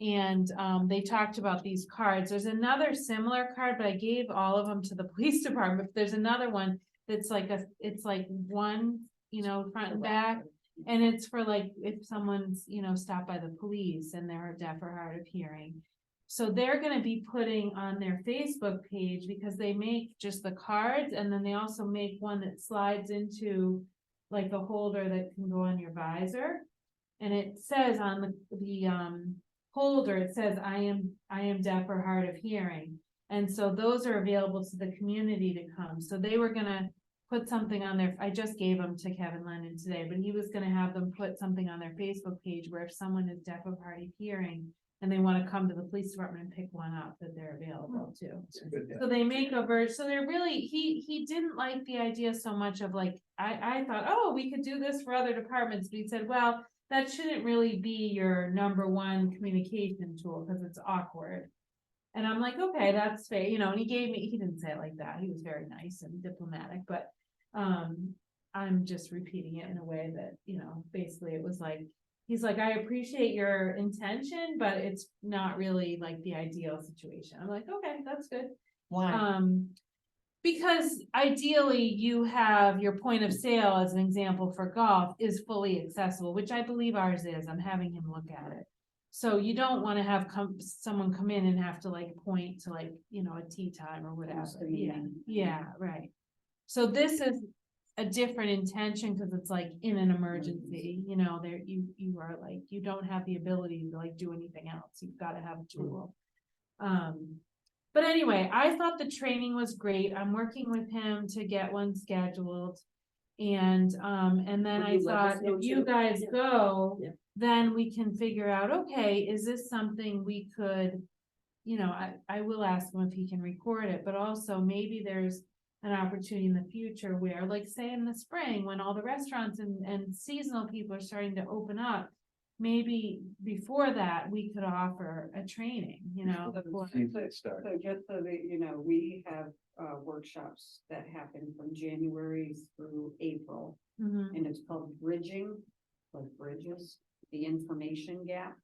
And they talked about these cards. There's another similar card, but I gave all of them to the police department. There's another one that's like it's like one, you know, front and back. And it's for like, if someone's, you know, stopped by the police and they're deaf or hard of hearing. So they're gonna be putting on their Facebook page, because they make just the cards, and then they also make one that slides into like a holder that can go on your visor. And it says on the holder, it says, I am deaf or hard of hearing. And so those are available to the community to come. So they were gonna put something on there. I just gave them to Kevin Lennon today, but he was gonna have them put something on their Facebook page where if someone is deaf or hard of hearing and they wanna come to the police department and pick one up, that they're available to. It's a good So they make a version, so they're really, he didn't like the idea so much of like, I thought, oh, we could do this for other departments, but he said, well, that shouldn't really be your number one communication tool, cause it's awkward. And I'm like, okay, that's fair, you know, and he didn't say it like that, he was very nice and diplomatic, but, I'm just repeating it in a way that, you know, basically it was like, he's like, I appreciate your intention, but it's not really like the ideal situation. I'm like, okay, that's good. Why? Because ideally you have your point of sale, as an example for golf, is fully accessible, which I believe ours is. I'm having him look at it. So you don't want to have someone come in and have to like point to like, you know, a tea time or whatever. Almost a Yeah, meeting. yeah, right. So this is a different intention, because it's like in an emergency, you know, there you are like, you don't have the ability to like do anything else. You've got to have a tool. But anyway, I thought the training was great. I'm working with him to get one scheduled. And then Will I you let us thought, know if you too? guys Yeah. go, Yeah. then we can figure out, okay, is this something we could, you know, I will ask him if he can record it, but also maybe there's an opportunity in the future where, like, say in the spring, when all the restaurants and seasonal people are starting to open up, maybe before that, we could offer a training, you know. for- See if they start. So just so that, you know, we have, workshops that happen from January through April. Mhm. And it's called bridging, like bridges, the information gap.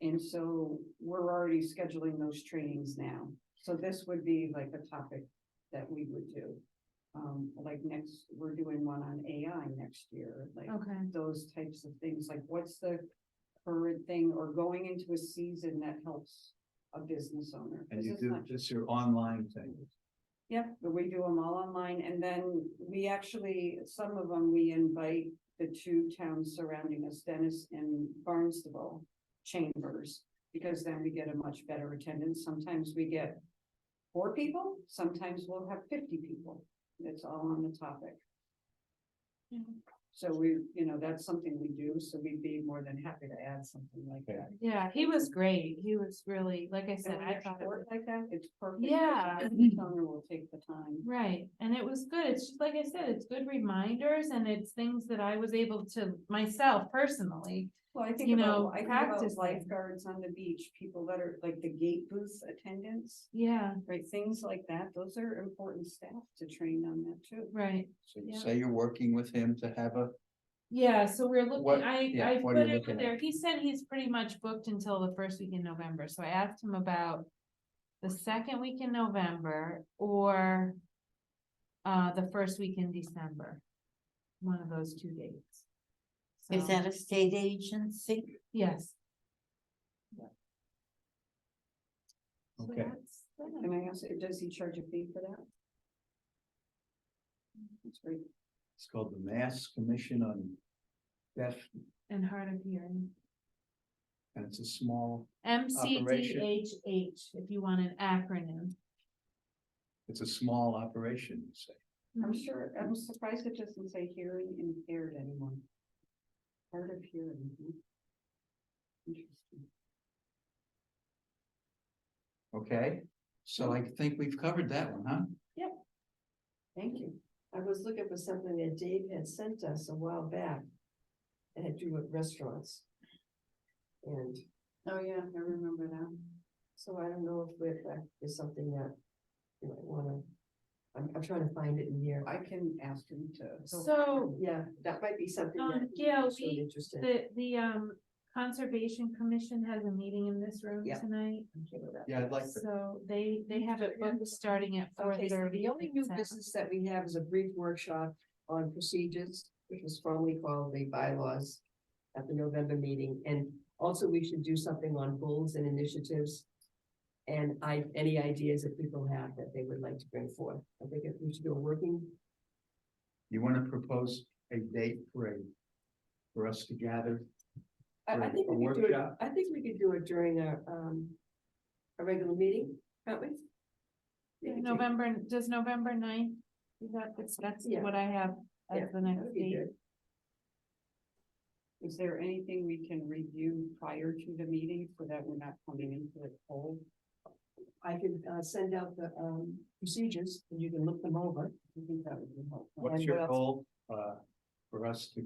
And so we're already scheduling those trainings now. So this would be like a topic that we would do. Like next, we're doing one on AI next year, like Okay, those types of things, like what's the current thing or going into a season that helps a business owner. And 'Cause you it's do not just your online thing. Yeah, but we do them all online and then we actually, some of them, we invite the two towns surrounding us, Dennis and Barnstable chambers. Because then we get a much better attendance. Sometimes we get 4 people, sometimes we'll have 50 people. It's all on the topic. Yeah. So we, you know, that's something we do, so we'd be more than happy to add something like that. yeah, he was great. He was really, like I And said, when I they're thought it short was. like that, it's perfect. Yeah. The business owner will take the time. Right, and it was good. It's just like I said, it's good reminders and it's things that I was able to myself personally. Well, I think You know, about, I think about practicing. lifeguards on the beach, people that are like the gate booth attendants, Yeah, right? Things like that. Those are important staff to train on that too. right. So you Yeah. say you're working with him to have a, Yeah, so we're What- looking, yeah, I what put are you it looking in there. He said he's pretty much booked until the first week in November, so I asked him about the second week in November or the first week in December. One of those 2 dates. Is So, that a state agency? yes. So Okay. that's that. Can I ask, does he charge a fee for that? That's great. it's called the Mass Commission on Deaf, And hard of hearing. and it's a small, MCDHH, if you want an acronym. it's a small operation, you say. I'm sure, I'm surprised it doesn't say hearing impaired anymore. Hard of hearing. Interesting. Okay, so I think we've covered that one, huh? Thank you. I was looking for something that Dave had sent us a while back. It had to do with restaurants. And Oh, yeah, I remember that. so I don't know if that is something that you might wanna, I'm trying to find it in here. I can ask him to. So Yeah, that might be something that. Gail, he's really interested. the Conservation Commission has a meeting in this room Yeah. tonight. Yeah, I'd like to. So they have it booked starting at Okay, so 4:30. the only new business that we have is a brief workshop on procedures, which was formerly called the bylaws at the November meeting, and also we should do something on goals and initiatives. And any ideas that people have that they would like to bring forth. I think if we should do a working, You wanna propose a date for us to gather? I think A we could do it, workshop? I think we could do it during a regular meeting, can't we? We could take- November, does November 9th? That's Yeah. what I have Yeah, as the next that'd be date. good. Is there anything we can review prior to the meeting so that we're not coming into it cold? I could send out the procedures and you can look them over. I think that would be helpful. What's And your what else? goal, for us to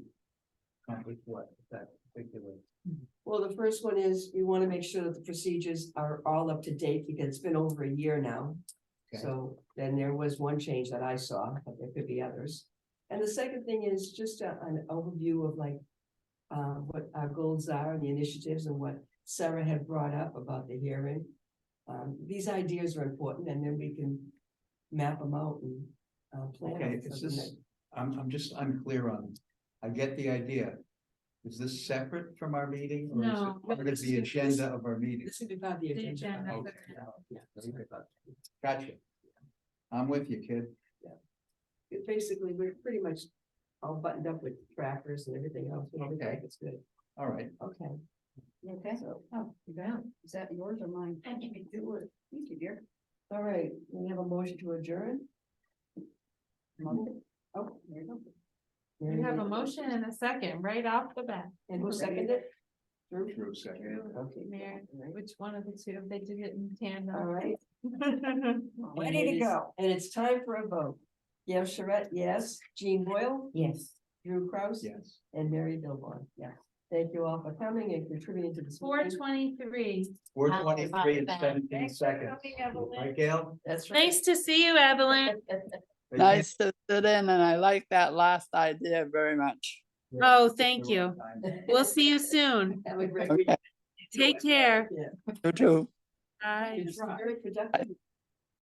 accomplish what, that particular? Well, the first one is we want to make sure that the procedures are all up to date because it's been over a year now. Okay. So then there was one change that I saw, but there could be others. And the second thing is just an overview of like what our goals are and the initiatives and what Sarah had brought up about the hearing. These ideas are important and then we can map them out and plan. Okay, out is something this, I'm just unclear on, I get the idea. Is this separate from our meeting? Or is No. it part of This the is- agenda of our meeting? This would be about the The agenda. agenda. Okay. Yeah. Very good. Gotcha. I'm with you, kid. Basically, we're pretty much all buttoned up with trackers and everything else. We think Okay. it's good. All right. Okay. Okay, So, oh, you got it. Is that yours or mine? thank you, do it. Thank you, dear. All right, we have a motion to adjourn. Motion. Oh, there you go. You have a motion and a second right off the bat. And who seconded it? Drew? Drew second. Drew, Okay. Mary, which one of the two? They did it in tandem. All right. Ready And to it is- go. And it's time for a vote. Gail Charette, yes. Jean Boyle, Yes. Drew Kraus. Yes. And Mary Billborn, yes. Thank you all for coming and contributing to this. meeting. 4:23. 4:23 and Back. 17 Thanks for seconds. coming, Evelyn. Right, Gail? That's right. Nice to see you, Evelyn. Nice to sit in, and I like that last idea very much. Oh, thank you. We'll see you soon. Have a great Okay. week. Take care. Yeah. You too. Bye. It's very productive.